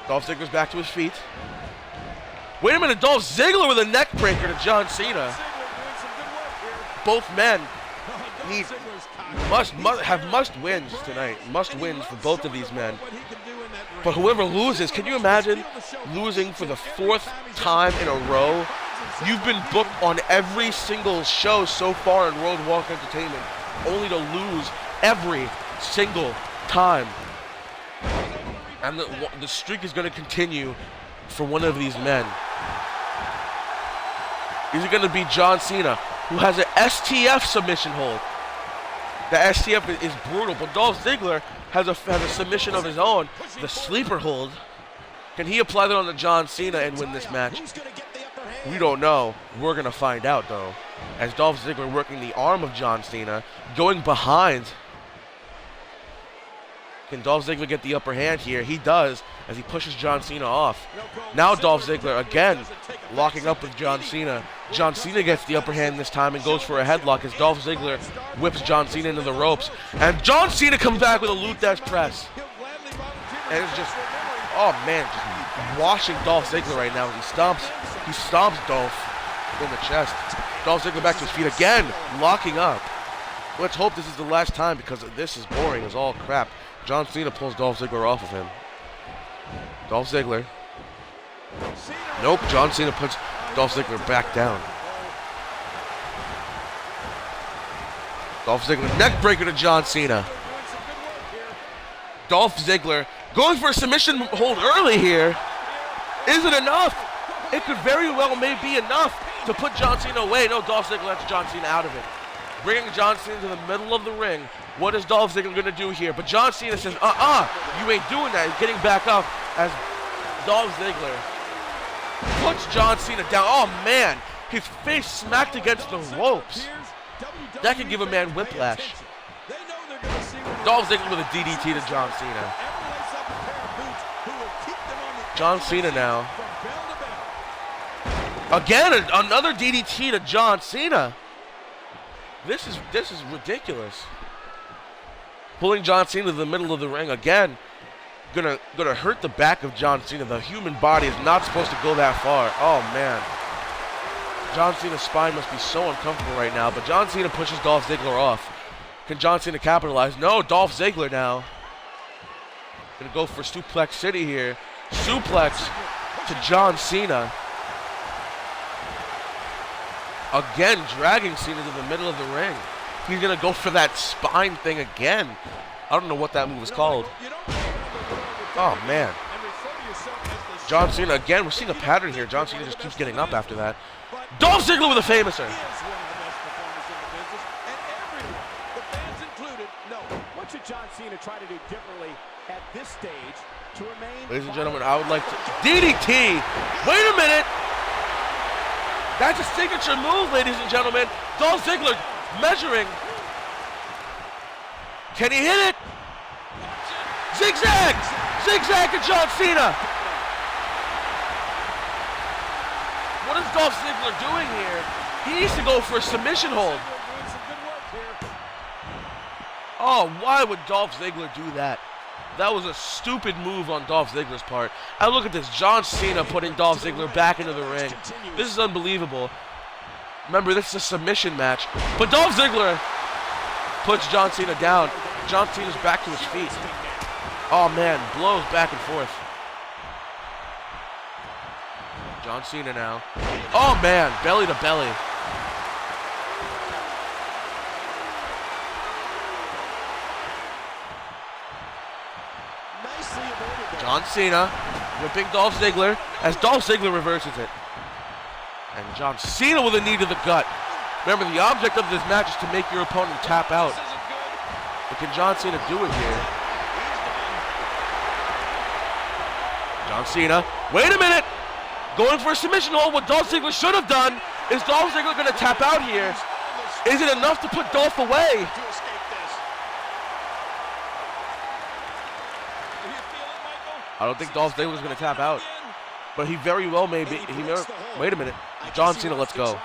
Dolph Ziggler's back to his feet. Wait a minute, Dolph Ziggler with a neck breaker to John Cena. Both men must wins tonight. Must wins for both of these men. But whoever loses, can you imagine losing for the 4th time in a row? You've been booked on every single show so far in World Walk Entertainment, only to lose every single time. And the streak is going to continue for one of these men. Is it going to be John Cena, who has an STF submission hold? The STF is brutal, but Dolph Ziggler has a submission of his own, the sleeper hold. Can he apply that on the John Cena and win this match? We don't know. We're going to find out, though. As Dolph Ziggler working the arm of John Cena, going behind. Can Dolph Ziggler get the upper hand here? He does, as he pushes John Cena off. Now Dolph Ziggler again locking up with John Cena. John Cena gets the upper hand this time and goes for a headlock as Dolph Ziggler whips John Cena into the ropes. And John Cena comes back with a Luthez press. And it's just, oh man, just washing Dolph Ziggler right now as he stomps Dolph in the chest. Dolph Ziggler back to his feet again, locking up. Let's hope this is the last time because this is boring as all crap. John Cena pulls Dolph Ziggler off of him. Dolph Ziggler. Nope, John Cena puts Dolph Ziggler back down. Dolph Ziggler neck breaker to John Cena. Dolph Ziggler going for a submission hold early here. Is it enough? It could very well may be enough to put John Cena away. No, Dolph Ziggler lets John Cena out of it. Bringing John Cena to the middle of the ring. What is Dolph Ziggler going to do here? But John Cena says, you ain't doing that. He's getting back up as Dolph Ziggler puts John Cena down. Oh, man. His face smacked against the ropes. That could give a man whiplash. Dolph Ziggler with a DDT to John Cena. John Cena now. Again, another DDT to John Cena. This is ridiculous. Pulling John Cena to the middle of the ring again. Gonna hurt the back of John Cena. The human body is not supposed to go that far. Oh man. John Cena's spine must be so uncomfortable right now. But John Cena pushes Dolph Ziggler off. Can John Cena capitalize? No, Dolph Ziggler now. Gonna go for Suplex City here. Suplex to John Cena. Again, dragging Cena to the middle of the ring. He's going to go for that spine thing again. I don't know what that move is called. Oh, man. John Cena again. We're seeing a pattern here. John Cena just keeps getting up after that. Dolph Ziggler with a famouser. What should John Cena try to do differently at this stage to remain? Ladies and gentlemen, I would like to... DDT! Wait a minute! That's a signature move, ladies and gentlemen. Dolph Ziggler measuring. Can he hit it? Zigzag! Zigzag to John Cena. What is Dolph Ziggler doing here? He needs to go for a submission hold. Oh, why would Dolph Ziggler do that? That was a stupid move on Dolph Ziggler's part. And look at this, John Cena putting Dolph Ziggler back into the ring. This is unbelievable. Remember, this is a submission match. But Dolph Ziggler puts John Cena down. John Cena's back to his feet. Oh man, blows back and forth. John Cena now. Oh man, belly to belly. John Cena whipping Dolph Ziggler as Dolph Ziggler reverses it. And John Cena with a knee to the gut. Remember, the object of this match is to make your opponent tap out. But can John Cena do it here? John Cena. Wait a minute. Going for a submission hold. What Dolph Ziggler should have done. Is Dolph Ziggler going to tap out here? Is it enough to put Dolph away? I don't think Dolph Ziggler is going to tap out. But he very well may be. Wait a minute. John Cena, let's go.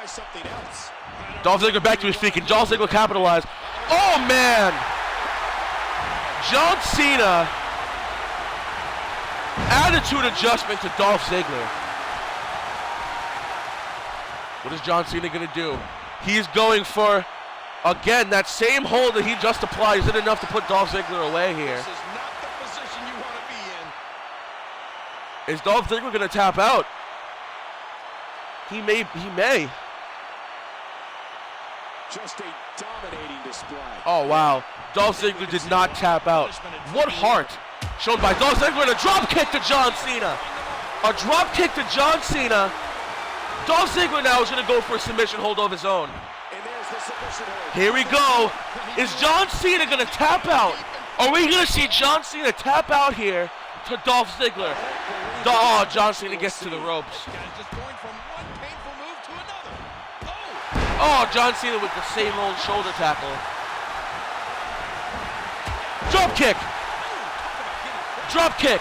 Dolph Ziggler back to his feet. Can Dolph Ziggler capitalize? Oh, man. John Cena. Attitude adjustment to Dolph Ziggler. What is John Cena going to do? He's going for, again, that same hold that he just applied. Is it enough to put Dolph Ziggler away here? This is not the position you want to be in. Is Dolph Ziggler going to tap out? He may. Just a dominating display. Oh, wow. Dolph Ziggler did not tap out. What heart shown by Dolph Ziggler, and a drop kick to John Cena. A drop kick to John Cena. Dolph Ziggler now is going to go for a submission hold of his own. Here we go. Is John Cena going to tap out? Are we going to see John Cena tap out here to Dolph Ziggler? Oh, John Cena gets to the ropes. Oh, John Cena with the same old shoulder tackle. Drop kick. Drop kick.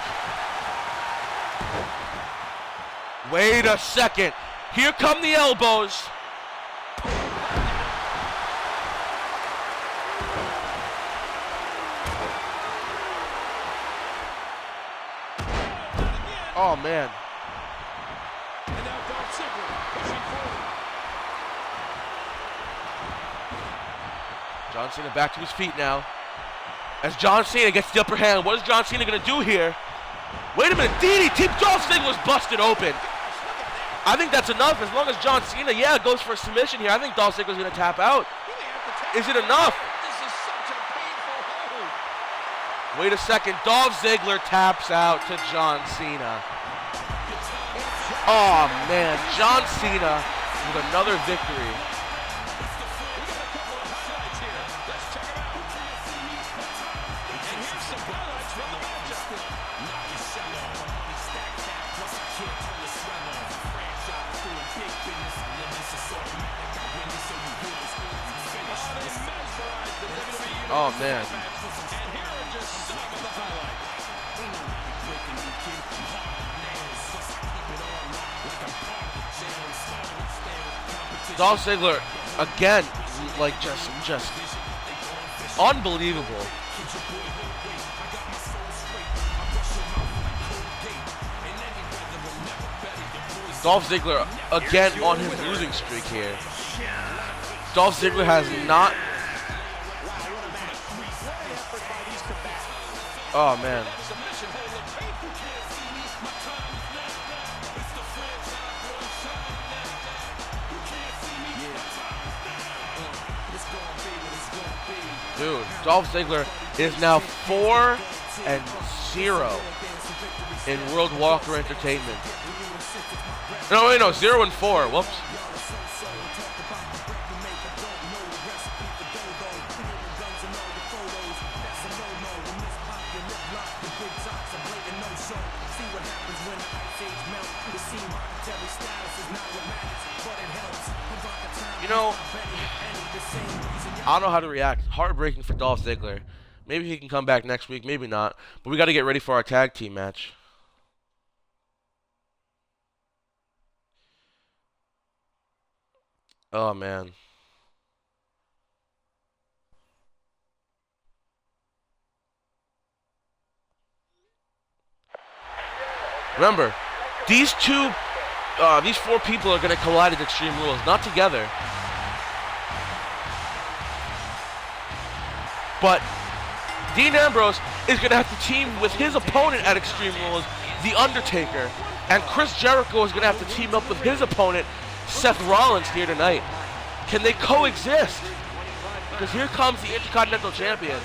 Wait a second. Here come the elbows. Oh, man. And now Dolph Ziggler pushing forward. John Cena back to his feet now. As John Cena gets the upper hand, what is John Cena going to do here? Wait a minute, DDT, Dolph Ziggler's busted open. I think that's enough as long as John Cena, goes for a submission here. I think Dolph Ziggler's going to tap out. Is it enough? This is such a painful hold. Wait a second, Dolph Ziggler taps out to John Cena. Oh man, John Cena with another victory. Oh man. Dolph Ziggler again, like just unbelievable. Dolph Ziggler again on his losing streak here. Dolph Ziggler has not. Oh man. Dude, Dolph Ziggler is now 4-0 in World Walker Entertainment. No, wait, no, 0-4. Whoops. You know, I don't know how to react. Heartbreaking for Dolph Ziggler. Maybe he can come back next week, maybe not. But we got to get ready for our tag team match. Oh, man. Remember, these four people are going to collide at Extreme Rules, not together. But Dean Ambrose is going to have to team with his opponent at Extreme Rules, The Undertaker. And Chris Jericho is going to have to team up with his opponent, Seth Rollins, here tonight. Can they coexist? Because here comes the Intercontinental Champion.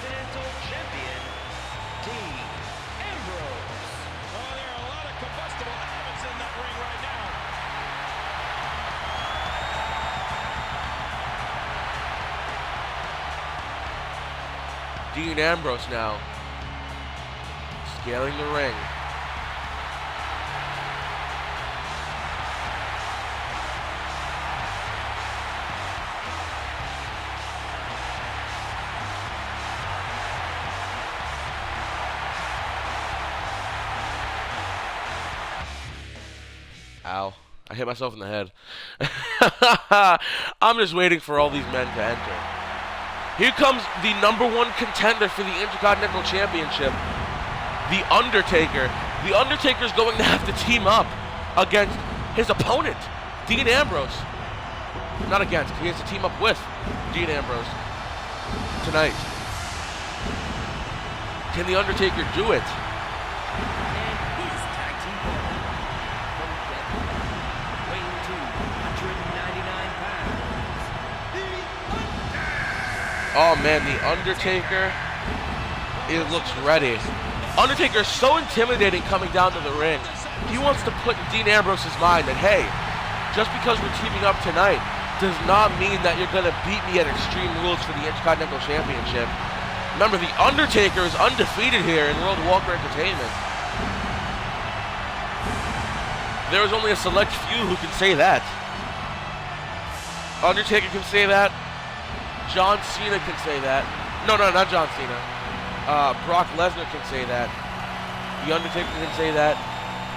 Dean Ambrose now scaling the ring. Ow. I hit myself in the head. I'm just waiting for all these men to enter. Here comes the #1 contender for the Intercontinental Championship, The Undertaker. The Undertaker's going to have to team up against his opponent, Dean Ambrose. Not against, he has to team up with Dean Ambrose tonight. Can The Undertaker do it? And his tag team partner from Denver, weighing 299 pounds, Oh man, The Undertaker, it looks ready. Undertaker's so intimidating coming down to the ring. He wants to put in Dean Ambrose's mind that, hey, just because we're teaming up tonight does not mean that you're going to beat me at Extreme Rules for the Intercontinental Championship. Remember, The Undertaker is undefeated here in World Walker Entertainment. There is only a select few who can say that. Undertaker can say that. John Cena can say that. No, not John Cena. Brock Lesnar can say that. The Undertaker can say that.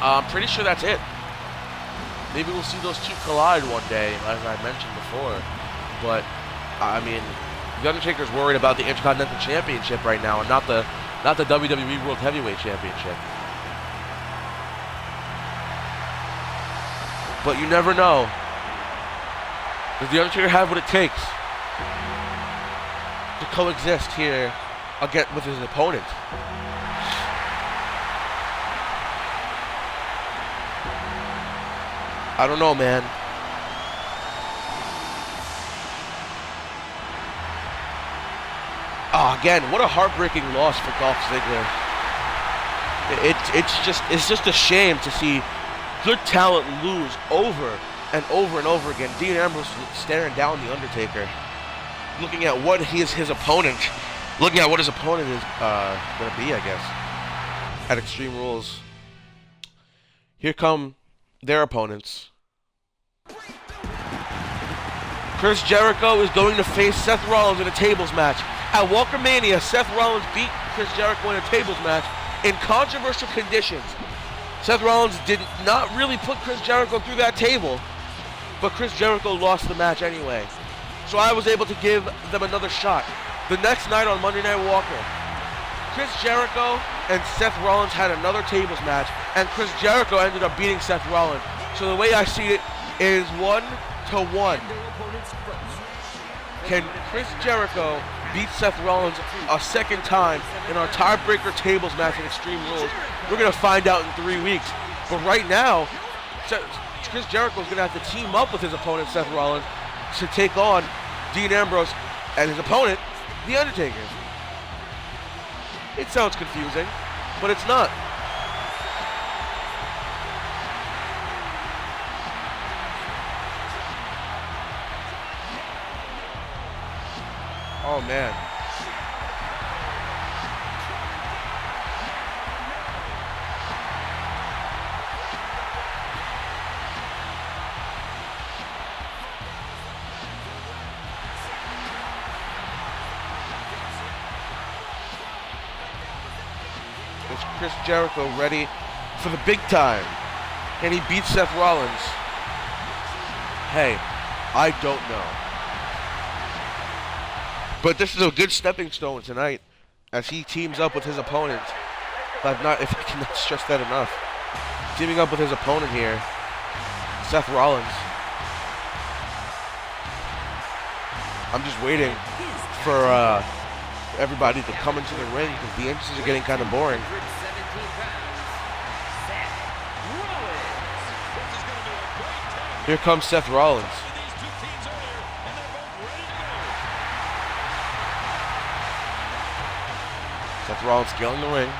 I'm pretty sure that's it. Maybe we'll see those two collide one day, as I mentioned before. But, I mean, The Undertaker's worried about the Intercontinental Championship right now, and not the WWE World Heavyweight Championship. But you never know. Does The Undertaker have what it takes to coexist here again with his opponent? I don't know, man. Oh, again, what a heartbreaking loss for Dolph Ziggler. It's just a shame to see good talent lose over and over and over again. Dean Ambrose staring down The Undertaker, looking at what his opponent is going to be, I guess, at Extreme Rules. Here come their opponents. Chris Jericho is going to face Seth Rollins in a tables match. At Walkermania, Seth Rollins beat Chris Jericho in a tables match in controversial conditions. Seth Rollins did not really put Chris Jericho through that table, but Chris Jericho lost the match anyway. So I was able to give them another shot. The next night on Monday Night Walker, Chris Jericho and Seth Rollins had another tables match, and Chris Jericho ended up beating Seth Rollins. So the way I see it is 1-1. Can Chris Jericho beat Seth Rollins a second time in our tiebreaker tables match in Extreme Rules? We're going to find out in 3 weeks. But right now, Chris Jericho is going to have to team up with his opponent, Seth Rollins, to take on Dean Ambrose and his opponent, The Undertaker. It sounds confusing, but it's not. Oh, man. Is Chris Jericho ready for the big time? Can he beat Seth Rollins? Hey, I don't know. But this is a good stepping stone tonight as he teams up with his opponent. If I cannot stress that enough. Teaming up with his opponent here, Seth Rollins. I'm just waiting for everybody to come into the ring because the entrances are getting kind of boring. Here comes Seth Rollins. Seth Rollins scaling the ring.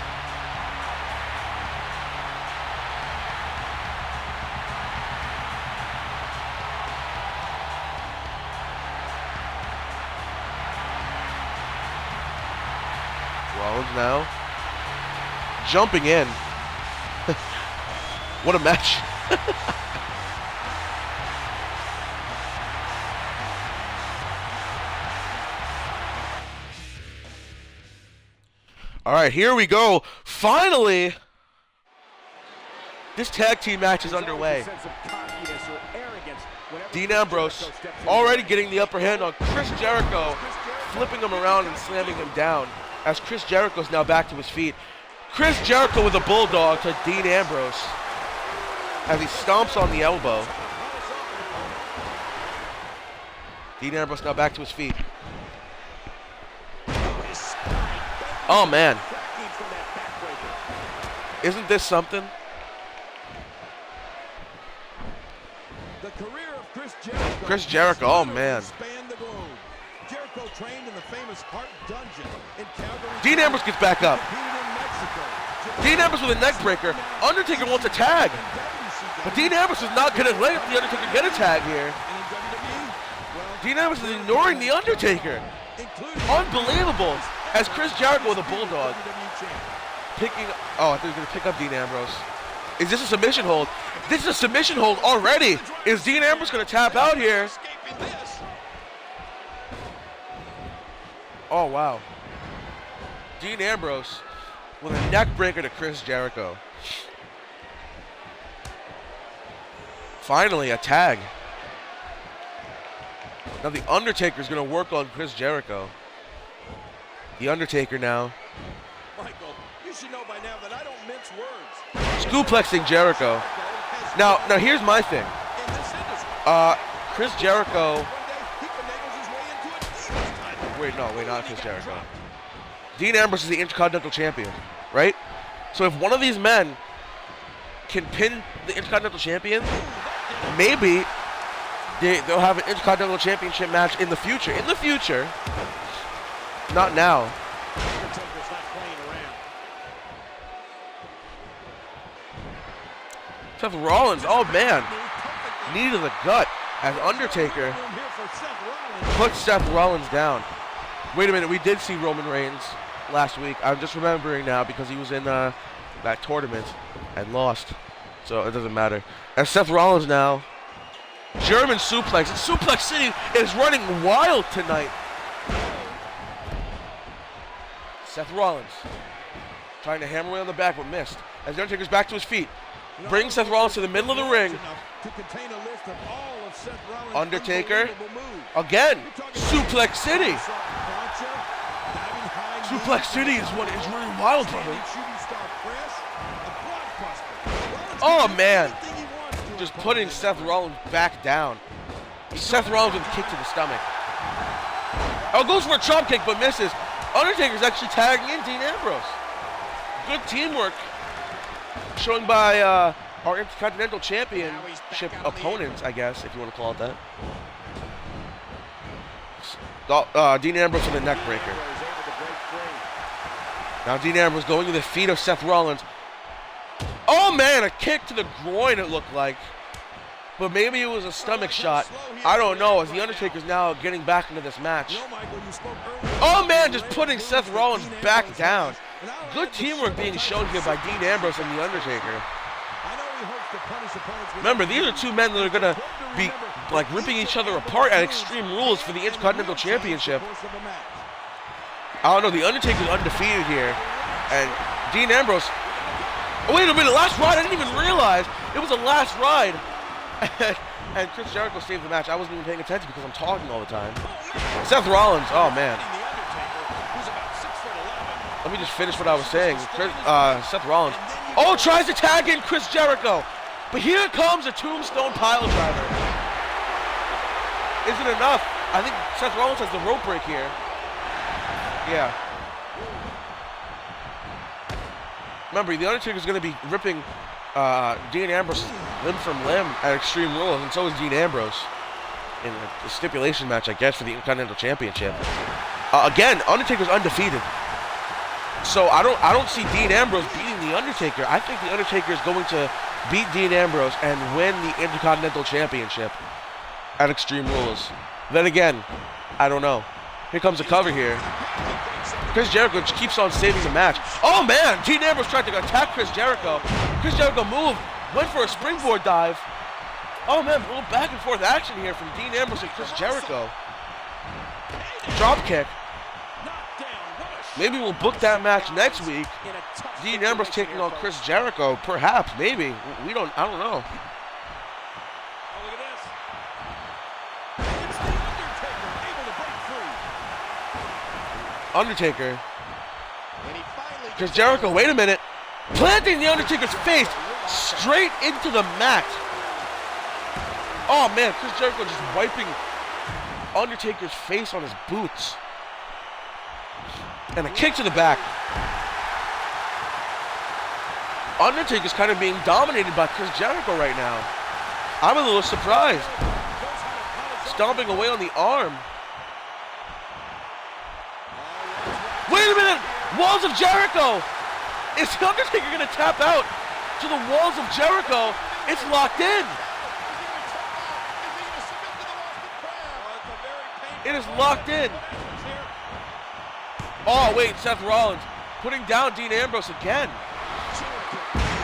Rollins now jumping in. What a match. All right, here we go. Finally, This tag team match is underway. Dean Ambrose already getting the upper hand on Chris Jericho, flipping him around and slamming him down as Chris Jericho's now back to his feet. Chris Jericho with a bulldog to Dean Ambrose as he stomps on the elbow. Dean Ambrose now back to his feet. Oh man. Isn't this something? Chris Jericho, oh man. Dean Ambrose gets back up. Dean Ambrose with a neck breaker. Undertaker wants a tag. But Dean Ambrose is not going to let the Undertaker get a tag here. Dean Ambrose is ignoring the Undertaker. Unbelievable. As Chris Jericho with a bulldog. Oh, I thought he was going to pick up Dean Ambrose. Is this a submission hold? This is a submission hold already. Is Dean Ambrose going to tap out here? Oh, wow. Dean Ambrose with a neck breaker to Chris Jericho. Finally, a tag. Now the Undertaker's going to work on Chris Jericho. The Undertaker now. Michael, you should know by now that I don't mince words. Scoop-plexing Jericho. Now here's my thing. Chris Jericho. Wait, not Chris Jericho. Dean Ambrose is the Intercontinental Champion, right? So if one of these men can pin the Intercontinental Champion, maybe they'll have an Intercontinental Championship match in the future. In the future, not now. Seth Rollins, oh man, knee to the gut as Undertaker puts Seth Rollins down. Wait a minute, we did see Roman Reigns last week. I'm just remembering now because he was in that tournament and lost, so it doesn't matter. And Seth Rollins now, German suplex. And Suplex City is running wild tonight. Seth Rollins trying to hammer away on the back but missed. As the Undertaker's back to his feet. Brings Seth Rollins to the middle of the ring. Undertaker. Again. Suplex City. Suplex City is really wild, brother. Oh, man. Just putting Seth Rollins back down. Seth Rollins with a kick to the stomach. Oh, goes for a chop kick but misses. Undertaker's actually tagging in Dean Ambrose. Good teamwork. Shown by our Intercontinental Championship opponents, I guess, if you want to call it that. Dean Ambrose with a neck breaker. Now Dean Ambrose going to the feet of Seth Rollins. Oh man, a kick to the groin it looked like. But maybe it was a stomach shot. I don't know, as the Undertaker's now getting back into this match. Oh man, just putting Seth Rollins back down. Good teamwork being shown here by Dean Ambrose and The Undertaker. Remember, these are two men that are going to be like ripping each other apart at Extreme Rules for the Intercontinental Championship. I don't know, The Undertaker's undefeated here. And Dean Ambrose... Oh, wait a minute, last ride? I didn't even realize it was a last ride. And Chris Jericho saved the match. I wasn't even paying attention because I'm talking all the time. Seth Rollins, oh man. Let me just finish what I was saying. Seth Rollins. Oh, tries to tag in Chris Jericho. But here comes a tombstone pile driver. Is it enough? I think Seth Rollins has the rope break here. Yeah. Remember, The Undertaker's going to be ripping Dean Ambrose limb from limb at Extreme Rules, and so is Dean Ambrose in a stipulation match, I guess, for the Intercontinental Championship. Again, Undertaker's undefeated. So I don't see Dean Ambrose beating The Undertaker. I think The Undertaker is going to beat Dean Ambrose and win the Intercontinental Championship at Extreme Rules. Then again, I don't know. Here comes a cover here. Chris Jericho just keeps on saving the match. Oh man, Dean Ambrose tried to attack Chris Jericho. Chris Jericho moved, went for a springboard dive. Oh man, a little back and forth action here from Dean Ambrose and Chris Jericho. Drop kick. Maybe we'll book that match next week Dean Ambrose taking on Chris Jericho, perhaps, maybe. I don't know. Oh, look at this. It's the Undertaker able to break free. Undertaker. And he finally Chris Jericho, wait a minute. Planting the Undertaker's face straight into the mat. Oh man, Chris Jericho just wiping Undertaker's face on his boots. And a kick to the back. Undertaker's kind of being dominated by Chris Jericho right now. I'm a little surprised. Stomping away on the arm. Wait a minute! Walls of Jericho! Is the Undertaker going to tap out to the Walls of Jericho? It's locked in. It is locked in. Oh, wait, Seth Rollins putting down Dean Ambrose again.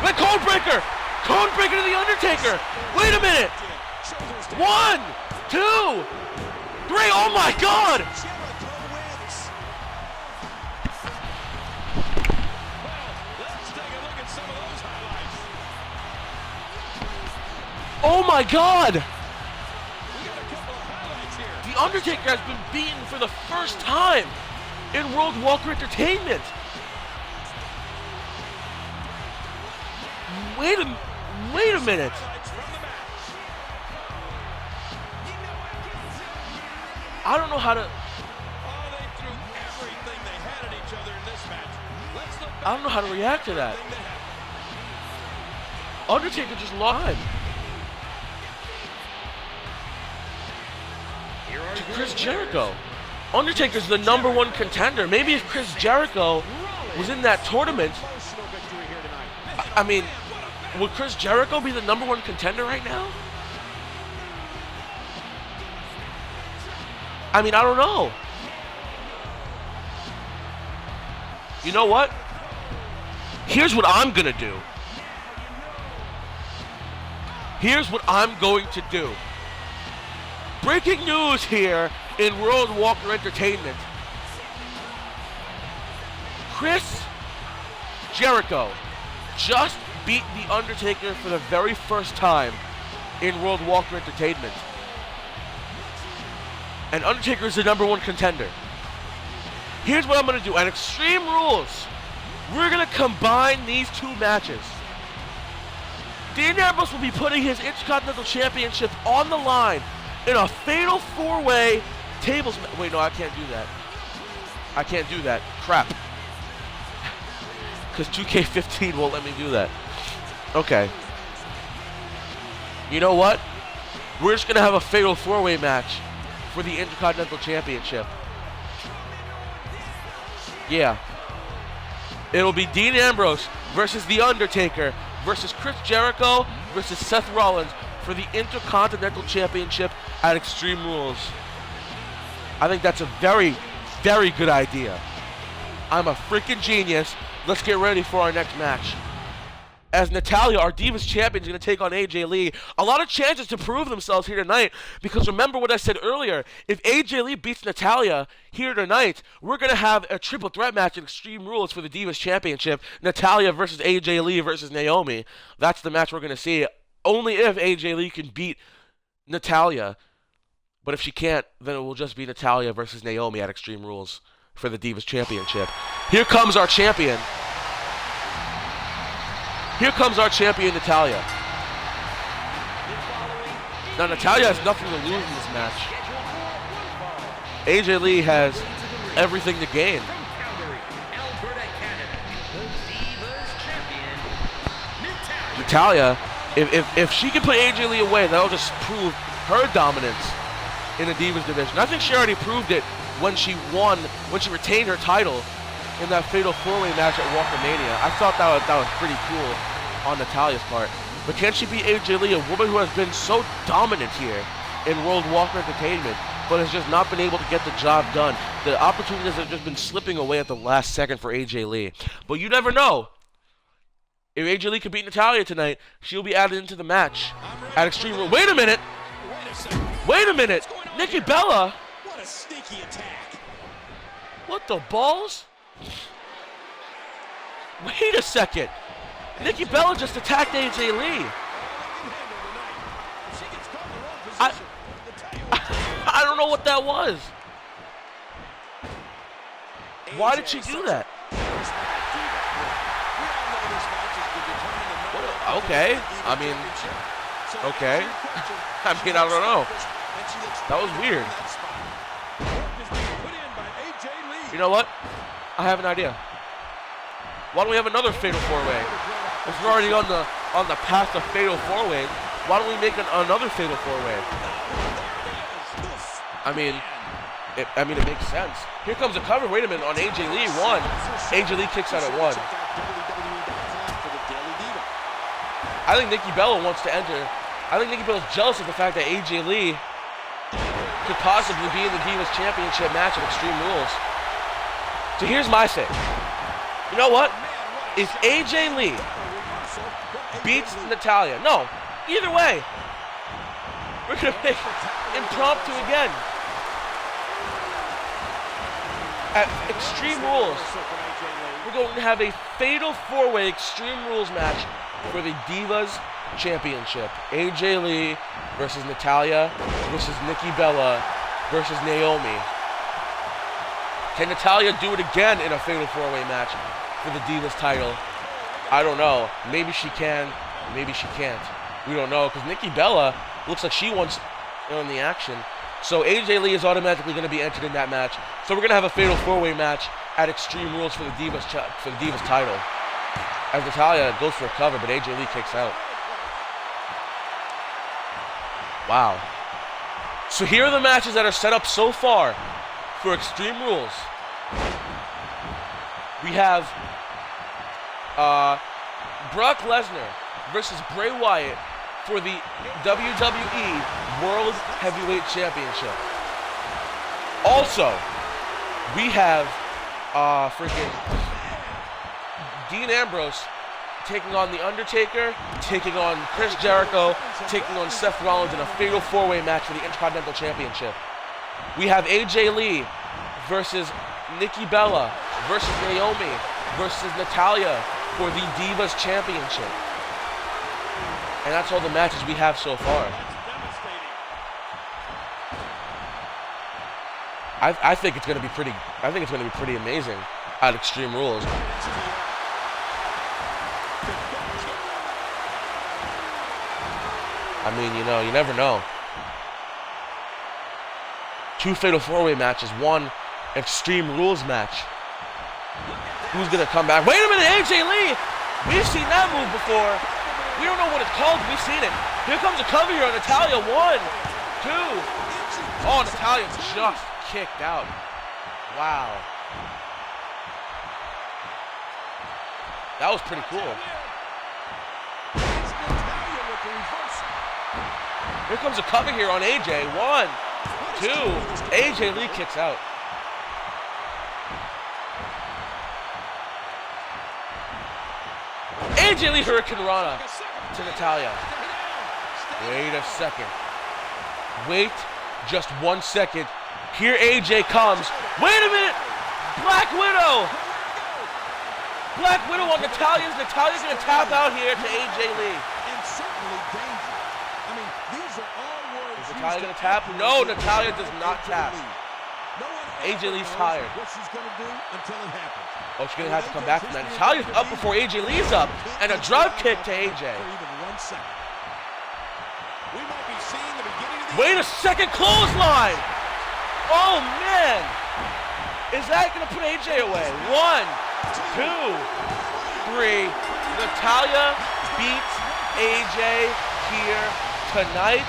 The code breaker! Code breaker to the Undertaker! Wait a minute! 1, 2, 3, oh my God! Oh my God! The Undertaker has been beaten for the first time in World Walker Entertainment. Wait a minute. I don't know how to. I don't know how to react to that. Undertaker just lied to Chris Jericho. Undertaker's the #1 contender. Maybe if Chris Jericho was in that tournament, I mean, would Chris Jericho be the #1 contender right now? I mean, I don't know. You know what? Here's what I'm gonna do. Here's what I'm going to do. Breaking news here in World Walker Entertainment. Chris Jericho just beat The Undertaker for the very first time in World Walker Entertainment. And Undertaker is the #1 contender. Here's what I'm going to do. At Extreme Rules, we're going to combine these two matches. Dean Ambrose will be putting his Intercontinental Championship on the line in a fatal 4-way tables match. Wait, no, I can't do that. I can't do that. Crap. Because 2K15 won't let me do that. Okay. You know what? We're just going to have a fatal 4-way match for the Intercontinental Championship. Yeah. It'll be Dean Ambrose versus The Undertaker versus Chris Jericho versus Seth Rollins for the Intercontinental Championship at Extreme Rules. I think that's a very, very good idea. I'm a freaking genius. Let's get ready for our next match. As Natalia, our Divas champion, is going to take on AJ Lee. A lot of chances to prove themselves here tonight, because remember what I said earlier. If AJ Lee beats Natalia here tonight, we're going to have a triple threat match in Extreme Rules for the Divas Championship. Natalia versus AJ Lee versus Naomi. That's the match we're going to see. Only if AJ Lee can beat Natalia. But if she can't, then it will just be Natalia versus Naomi at Extreme Rules for the Divas Championship. Here comes our champion. Here comes our champion, Natalia. Now, Natalia has nothing to lose in this match. AJ Lee has everything to gain. Natalia, if she can put AJ Lee away, that'll just prove her dominance in the Divas division. I think she already proved it when she retained her title in that fatal 4-way match at Walker Mania. I thought that was pretty cool on Natalia's part. But can she beat AJ Lee, a woman who has been so dominant here in World Walker Entertainment, but has just not been able to get the job done? The opportunities have just been slipping away at the last second for AJ Lee. But you never know. If AJ Lee can beat Natalia tonight, she'll be added into the match at Extreme Rules. Wait a minute! Wait a minute! Nikki Bella! What a sneaky attack. What the balls? Wait a second. Nikki Bella just attacked AJ Lee. I don't know what that was. Why did she do that? Okay. I mean, okay. I mean, I don't know. That was weird. You know what? I have an idea. Why don't we have another Fatal 4-Way? If we're already on the path of Fatal 4-Way, why don't we make another Fatal 4-Way? I mean, it makes sense. Here comes a cover. Wait a minute, on AJ Lee, 1. AJ Lee kicks out at 1. I think Nikki Bella wants to enter. I think Nikki Bella's jealous of the fact that AJ Lee could possibly be in the Divas Championship match at Extreme Rules. So here's my thing. You know what? If AJ Lee beats Natalia, no, either way, we're going to make impromptu again. At Extreme Rules, we're going to have a Fatal 4-Way Extreme Rules match for the Divas Championship. AJ Lee versus Natalia versus Nikki Bella versus Naomi. Can Natalia do it again in a Fatal 4-Way match for the Divas title? I don't know. Maybe she can, maybe she can't. We don't know, because Nikki Bella looks like she wants in the action. So AJ Lee is automatically going to be entered in that match. So we're going to have a Fatal 4-Way match at Extreme Rules for the Divas title. As Natalia goes for a cover, but AJ Lee kicks out. Wow. So here are the matches that are set up so far for Extreme Rules. We have Brock Lesnar versus Bray Wyatt for the WWE World Heavyweight Championship. Also, we have freaking Dean Ambrose taking on The Undertaker, taking on Chris Jericho, taking on Seth Rollins in a Fatal 4-Way match for the Intercontinental Championship. We have AJ Lee versus Nikki Bella versus Naomi versus Natalia for the Divas Championship. And that's all the matches we have so far. I think it's going to be pretty. I think it's going to be pretty amazing at Extreme Rules. I mean, you know, you never know. 2 Fatal 4-Way matches, 1 Extreme Rules match. Who's going to come back? Wait a minute, AJ Lee! We've seen that move before. We don't know what it's called, we've seen it. Here comes a cover here on Natalia. 1, 2. Oh, Natalia just kicked out. Wow. That was pretty cool. Here comes a cover here on AJ. 1, 2. AJ Lee kicks out. AJ Lee Hurricane Rana to Natalia. Wait a second. Wait just 1 second. Here AJ comes. Wait a minute. Black Widow. Black Widow on Natalia's. Natalia's going to tap out here to AJ Lee. And certainly danger. I mean, these are all words. Is Natalia going to tap? No, Natalia does not tap. AJ Lee's tired. What she's going to do until it happens. Oh, she's going to have to come back from that. Natalia's up before AJ Lee's up. And a drop kick to AJ. Wait a second, clothesline. Oh, man. Is that going to put AJ away? 1, 2, 3. Natalia beats AJ here tonight.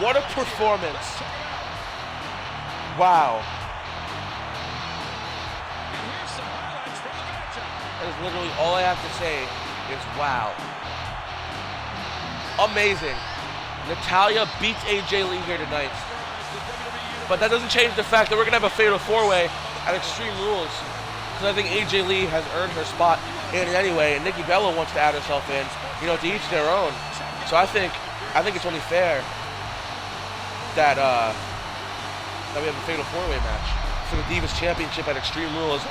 What a performance. Wow. That is literally all I have to say is wow. Amazing. Natalia beats AJ Lee here tonight. But that doesn't change the fact that we're going to have a Fatal 4-Way at Extreme Rules. Because I think AJ Lee has earned her spot in it anyway, and Nikki Bella wants to add herself in, you know, to each their own. So I think it's only fair that we have a Fatal 4-Way match for the Divas Championship at Extreme Rules.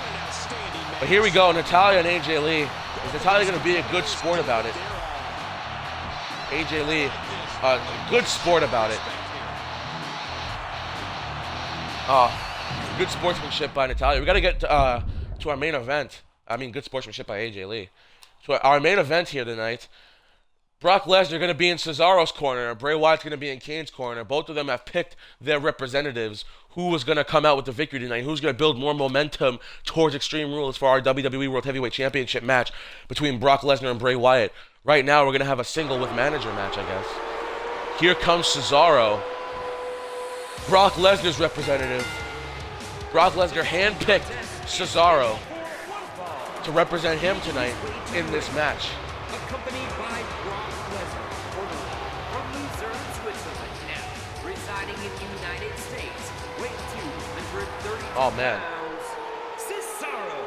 But here we go, Natalia and AJ Lee. Is Natalia going to be a good sport about it? AJ Lee, good sport about it. Good sportsmanship by Natalia. We got to get to our main event. I mean, good sportsmanship by AJ Lee. So our main event here tonight, Brock Lesnar going to be in Cesaro's corner. Bray Wyatt's going to be in Kane's corner. Both of them have picked their representatives. Who was going to come out with the victory tonight? Who's going to build more momentum towards Extreme Rules for our WWE World Heavyweight Championship match between Brock Lesnar and Bray Wyatt? Right now, we're going to have a single with manager match, I guess. Here comes Cesaro, Brock Lesnar's representative. Brock Lesnar handpicked Cesaro to represent him tonight in this match. Accompanied by Brock Lesnar, formerly from Lucerne, Switzerland, now residing in the United States, weight 232 Oh, man. pounds, Cesaro.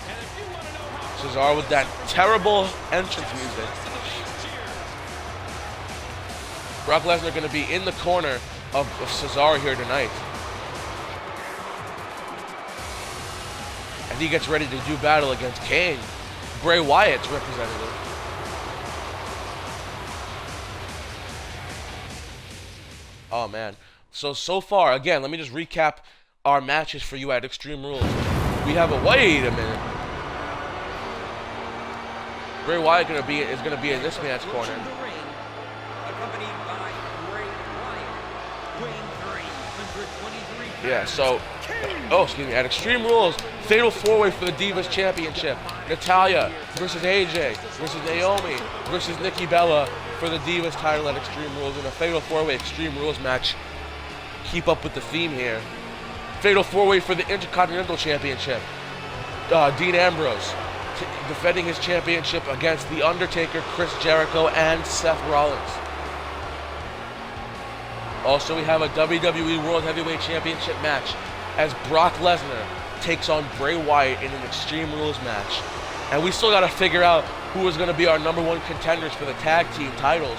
And if you want to know how Cesaro with that terrible entrance music. Brock Lesnar going to be in the corner of Cesaro here tonight. As he gets ready to do battle against Kane, Bray Wyatt's representative. Oh, man. So far, again, let me just recap our matches for you at Extreme Rules. We have a, wait a minute. Bray Wyatt is gonna be in this man's corner. Approaching the ring, accompanied by Bray Wyatt, weighing 323 pounds. Yeah, so, at Extreme Rules, Fatal 4-Way for the Divas Championship. Natalia versus AJ versus Naomi versus Nikki Bella for the Divas title at Extreme Rules in a Fatal 4-Way Extreme Rules match. Keep up with the theme here. Fatal 4-Way for the Intercontinental Championship. Dean Ambrose defending his championship against The Undertaker, Chris Jericho, and Seth Rollins. Also, we have a WWE World Heavyweight Championship match as Brock Lesnar takes on Bray Wyatt in an Extreme Rules match. And we still got to figure out who is going to be our number one contenders for the tag team titles.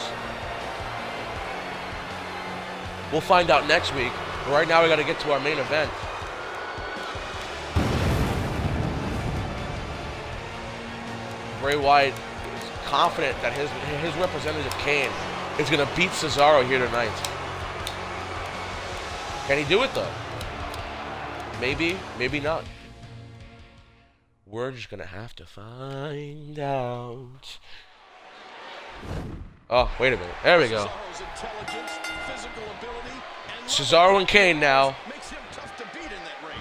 We'll find out next week. But right now, we got to get to our main event. Bray Wyatt is confident that his representative Kane is going to beat Cesaro here tonight. Can he do it though? Maybe, maybe not. We're just going to have to find out. Oh, wait a minute. There we go. Cesaro's intelligence, physical ability, and Cesaro and Kane now. makes him tough to beat in that ring.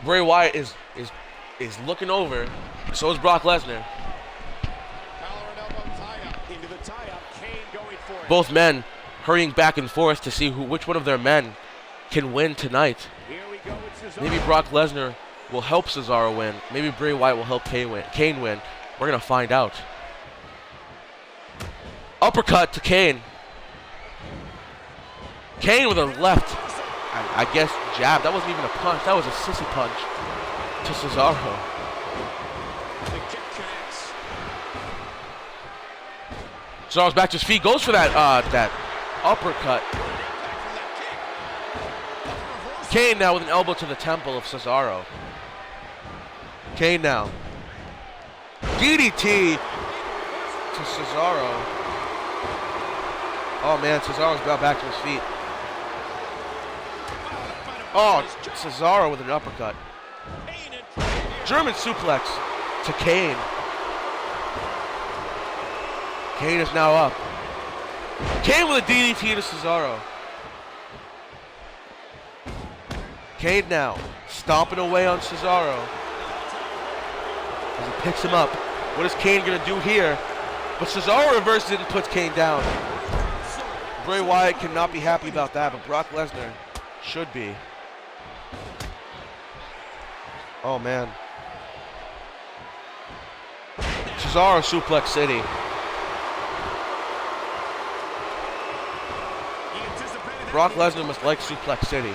Bray Wyatt is looking over. So is Brock Lesnar. Collar and elbow tie-up. Into the tie-up. Kane going for it. Both men hurrying back and forth to see which one of their men can win tonight. Here we go with Cesaro. Maybe Brock Lesnar will help Cesaro win. Maybe Bray Wyatt will help Kane win. We're going to find out. Uppercut to Kane. Kane with a left, I guess, jab. That wasn't even a punch. That was a sissy punch to Cesaro. The kick connects. Cesaro's back to his feet. Goes for that uppercut. Kane now with an elbow to the temple of Cesaro. Kane now. DDT to Cesaro. Oh man, Cesaro's got back to his feet. Oh, Cesaro with an uppercut. German suplex to Kane. Kane is now up. Kane with a DDT to Cesaro. Kane now stomping away on Cesaro as he picks him up. What is Kane going to do here? But Cesaro reverses it and puts Kane down. Bray Wyatt cannot be happy about that, but Brock Lesnar should be. Oh man. Cesaro Suplex City. Brock Lesnar must like Suplex City.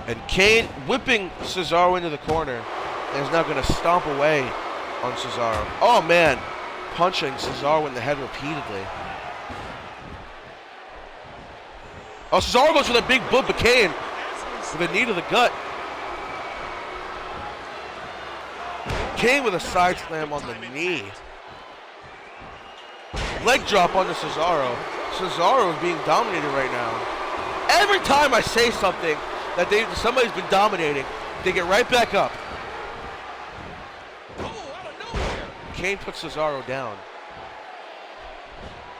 And Kane whipping Cesaro into the corner and is now going to stomp away on Cesaro. Oh man, punching Cesaro in the head repeatedly. Oh, Cesaro goes for the big boot, but Kane with a knee to the gut. Kane with a side slam on the knee. Leg drop onto Cesaro. Cesaro is being dominated right now. Every time I say something that somebody's been dominating, they get right back up. Kane puts Cesaro down.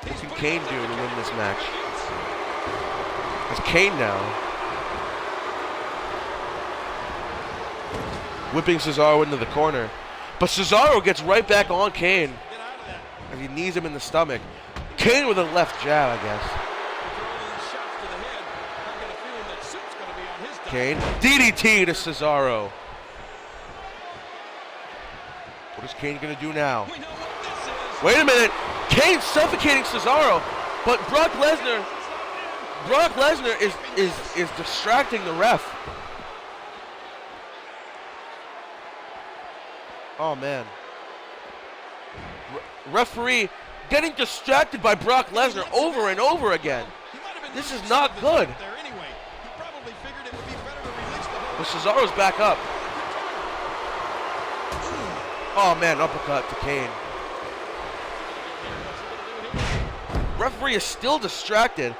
What can Kane do to win this match? It's Kane now. Whipping Cesaro into the corner. But Cesaro gets right back on Kane as he knees him in the stomach. Kane with a left jab, I guess. Kane. DDT to Cesaro. What is Kane going to do now? Wait a minute. Kane's suffocating Cesaro, but Brock Lesnar is distracting the ref. Oh man. Referee getting distracted by Brock Lesnar over and over again. This is not good. But Cesaro's back up. Oh man, uppercut to Kane. Referee is still distracted,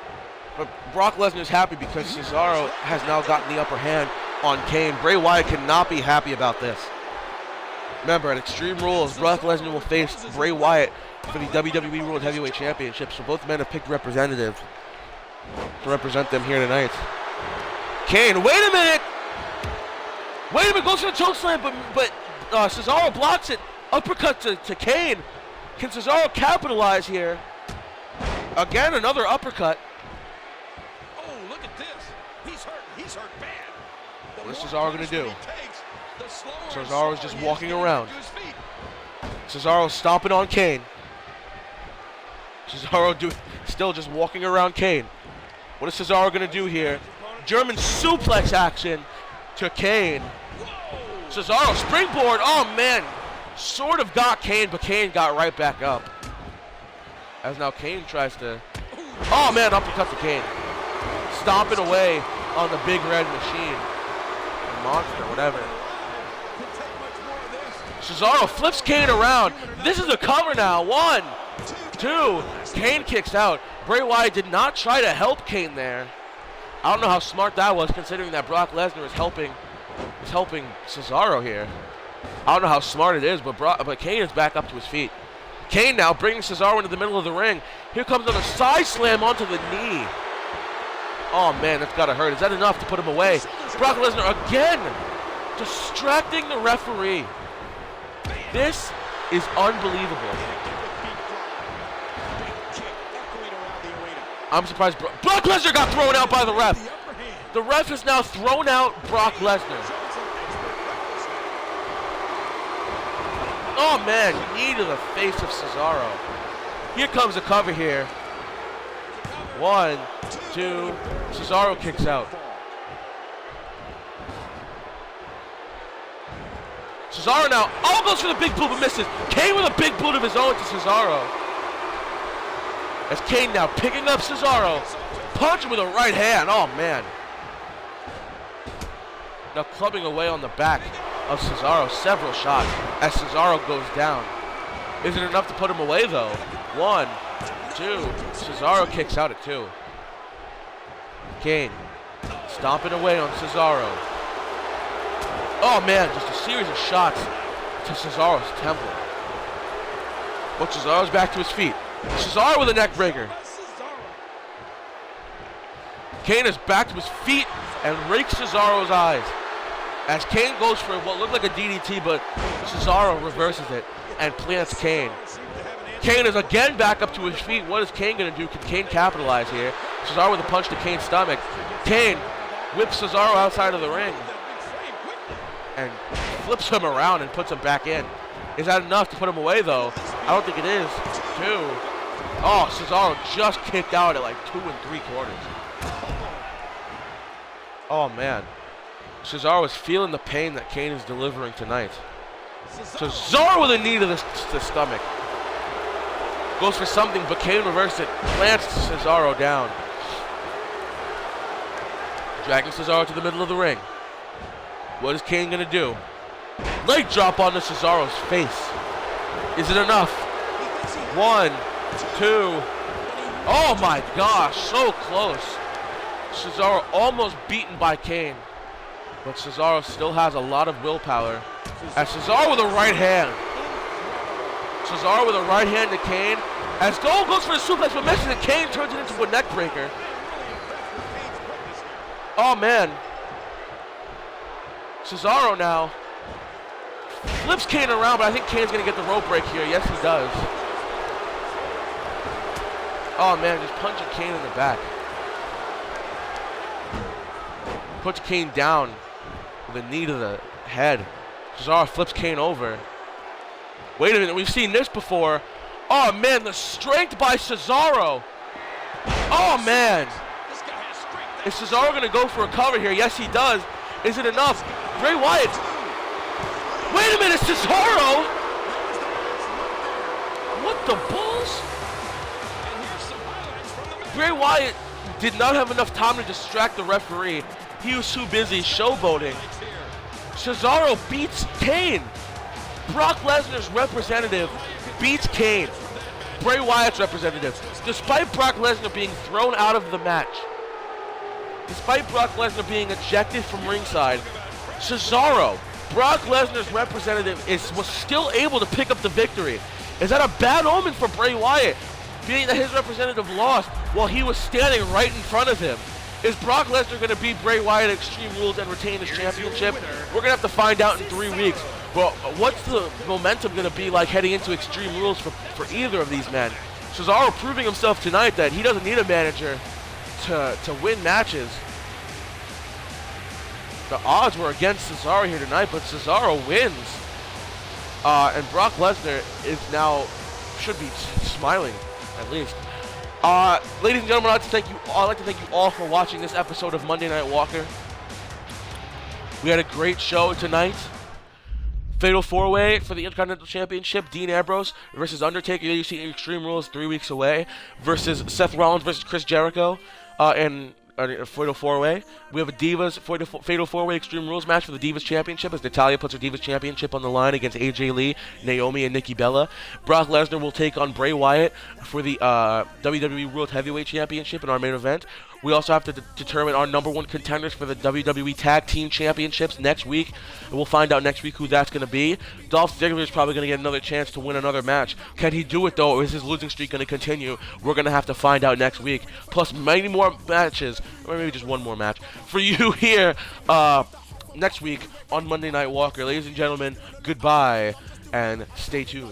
but Brock Lesnar is happy because Cesaro has now gotten the upper hand on Kane. Bray Wyatt cannot be happy about this. Remember, at Extreme Rules, Brock Lesnar will face Bray Wyatt for the WWE World Heavyweight Championship, so both men have picked representatives to represent them here tonight. Kane, wait a minute! Wait a minute, goes for the chokeslam, but Cesaro blocks it. Uppercut to Kane. Can Cesaro capitalize here? Again, another uppercut. Oh, look at this. He's hurt. He's hurt bad. What is Cesaro going to do? Cesaro's just walking around. Cesaro's stomping on Kane. Cesaro still just walking around Kane. What is Cesaro going to do here? German suplex action to Kane. Cesaro springboard. Oh, man. Sort of got Kane, but Kane got right back up. As now Kane tries to... Oh, man, uppercut to Kane. Stomping away on the big red machine. Monster, whatever. Cesaro flips Kane around. This is a cover now. 1, 2. Kane kicks out. Bray Wyatt did not try to help Kane there. I don't know how smart that was, considering that Brock Lesnar is helping Cesaro here. I don't know how smart it is, but Kane is back up to his feet. Kane now bringing Cesaro into the middle of the ring. Here comes another side slam onto the knee. Oh man, that's gotta hurt. Is that enough to put him away? Brock Lesnar again distracting the referee. This is unbelievable. I'm surprised Brock Lesnar got thrown out by the ref. The ref has now thrown out Brock Lesnar. Oh man, knee to the face of Cesaro. Here comes a cover here. 1, 2, Cesaro kicks out. Cesaro now, goes for the big boot but misses. Kane with a big boot of his own to Cesaro. As Kane now picking up Cesaro, punching with a right hand, oh man. Now clubbing away on the back of Cesaro, several shots as Cesaro goes down. Is it enough to put him away though? 1, 2, Cesaro kicks out at 2. Kane stomping away on Cesaro. Oh man, just a series of shots to Cesaro's temple. But Cesaro's back to his feet. Cesaro with a neck breaker. Kane is back to his feet and rakes Cesaro's eyes. As Kane goes for what looked like a DDT, but Cesaro reverses it and plants Kane. Kane is again back up to his feet. What is Kane going to do? Can Kane capitalize here? Cesaro with a punch to Kane's stomach. Kane whips Cesaro outside of the ring and flips him around and puts him back in. Is that enough to put him away, though? I don't think it is. 2. Oh, Cesaro just kicked out at like 2 3/4. Oh, man. Cesaro is feeling the pain that Kane is delivering tonight. Cesaro with a knee to the stomach. Goes for something, but Kane reversed it. Plants Cesaro down. Dragging Cesaro to the middle of the ring. What is Kane going to do? Leg drop onto Cesaro's face. Is it enough? 1, 2. Oh my gosh, so close. Cesaro almost beaten by Kane. But Cesaro still has a lot of willpower. As Cesaro with a right hand. Cesaro with a right hand to Kane. As Cole goes for the suplex, but misses it. Kane turns it into a neck breaker. Oh man. Cesaro now flips Kane around, but I think Kane's going to get the rope break here. Yes, he does. Oh man, just punching Kane in the back. Puts Kane down with a knee to the head. Cesaro flips Kane over. Wait a minute, we've seen this before. Oh man, the strength by Cesaro. Oh man. Is Cesaro going to go for a cover here? Yes, he does. Is it enough? Bray Wyatt. Wait a minute, Cesaro. What the balls? Bray Wyatt did not have enough time to distract the referee. He was too busy showboating. Cesaro beats Kane. Brock Lesnar's representative beats Kane. Bray Wyatt's representative. Despite Brock Lesnar being thrown out of the match, despite Brock Lesnar being ejected from ringside, Cesaro, Brock Lesnar's representative, was still able to pick up the victory. Is that a bad omen for Bray Wyatt, being that his representative lost while he was standing right in front of him? Is Brock Lesnar going to beat Bray Wyatt at Extreme Rules and retain his championship? We're going to have to find out in 3 weeks. But what's the momentum going to be like heading into Extreme Rules for either of these men? Cesaro proving himself tonight that he doesn't need a manager to win matches. The odds were against Cesaro here tonight, but Cesaro wins. And Brock Lesnar should be smiling, at least. Ladies and gentlemen, I'd like to thank you all for watching this episode of Monday Night Walker. We had a great show tonight. Fatal 4-Way for the Intercontinental Championship. Dean Ambrose versus Undertaker. You see Extreme Rules 3 weeks away. Versus Seth Rollins versus Chris Jericho. And Fatal 4-Way. We have a Divas Fatal 4-Way Extreme Rules match for the Divas Championship as Natalia puts her Divas Championship on the line against AJ Lee, Naomi, and Nikki Bella. Brock Lesnar will take on Bray Wyatt for the WWE World Heavyweight Championship in our main event. We also have to determine our #1 contenders for the WWE Tag Team Championships next week. And we'll find out next week who that's going to be. Dolph Ziggler is probably going to get another chance to win another match. Can he do it, though, or is his losing streak going to continue? We're going to have to find out next week. Plus many more matches, or maybe just one more match, for you here next week on Monday Night Walker. Ladies and gentlemen, goodbye, and stay tuned.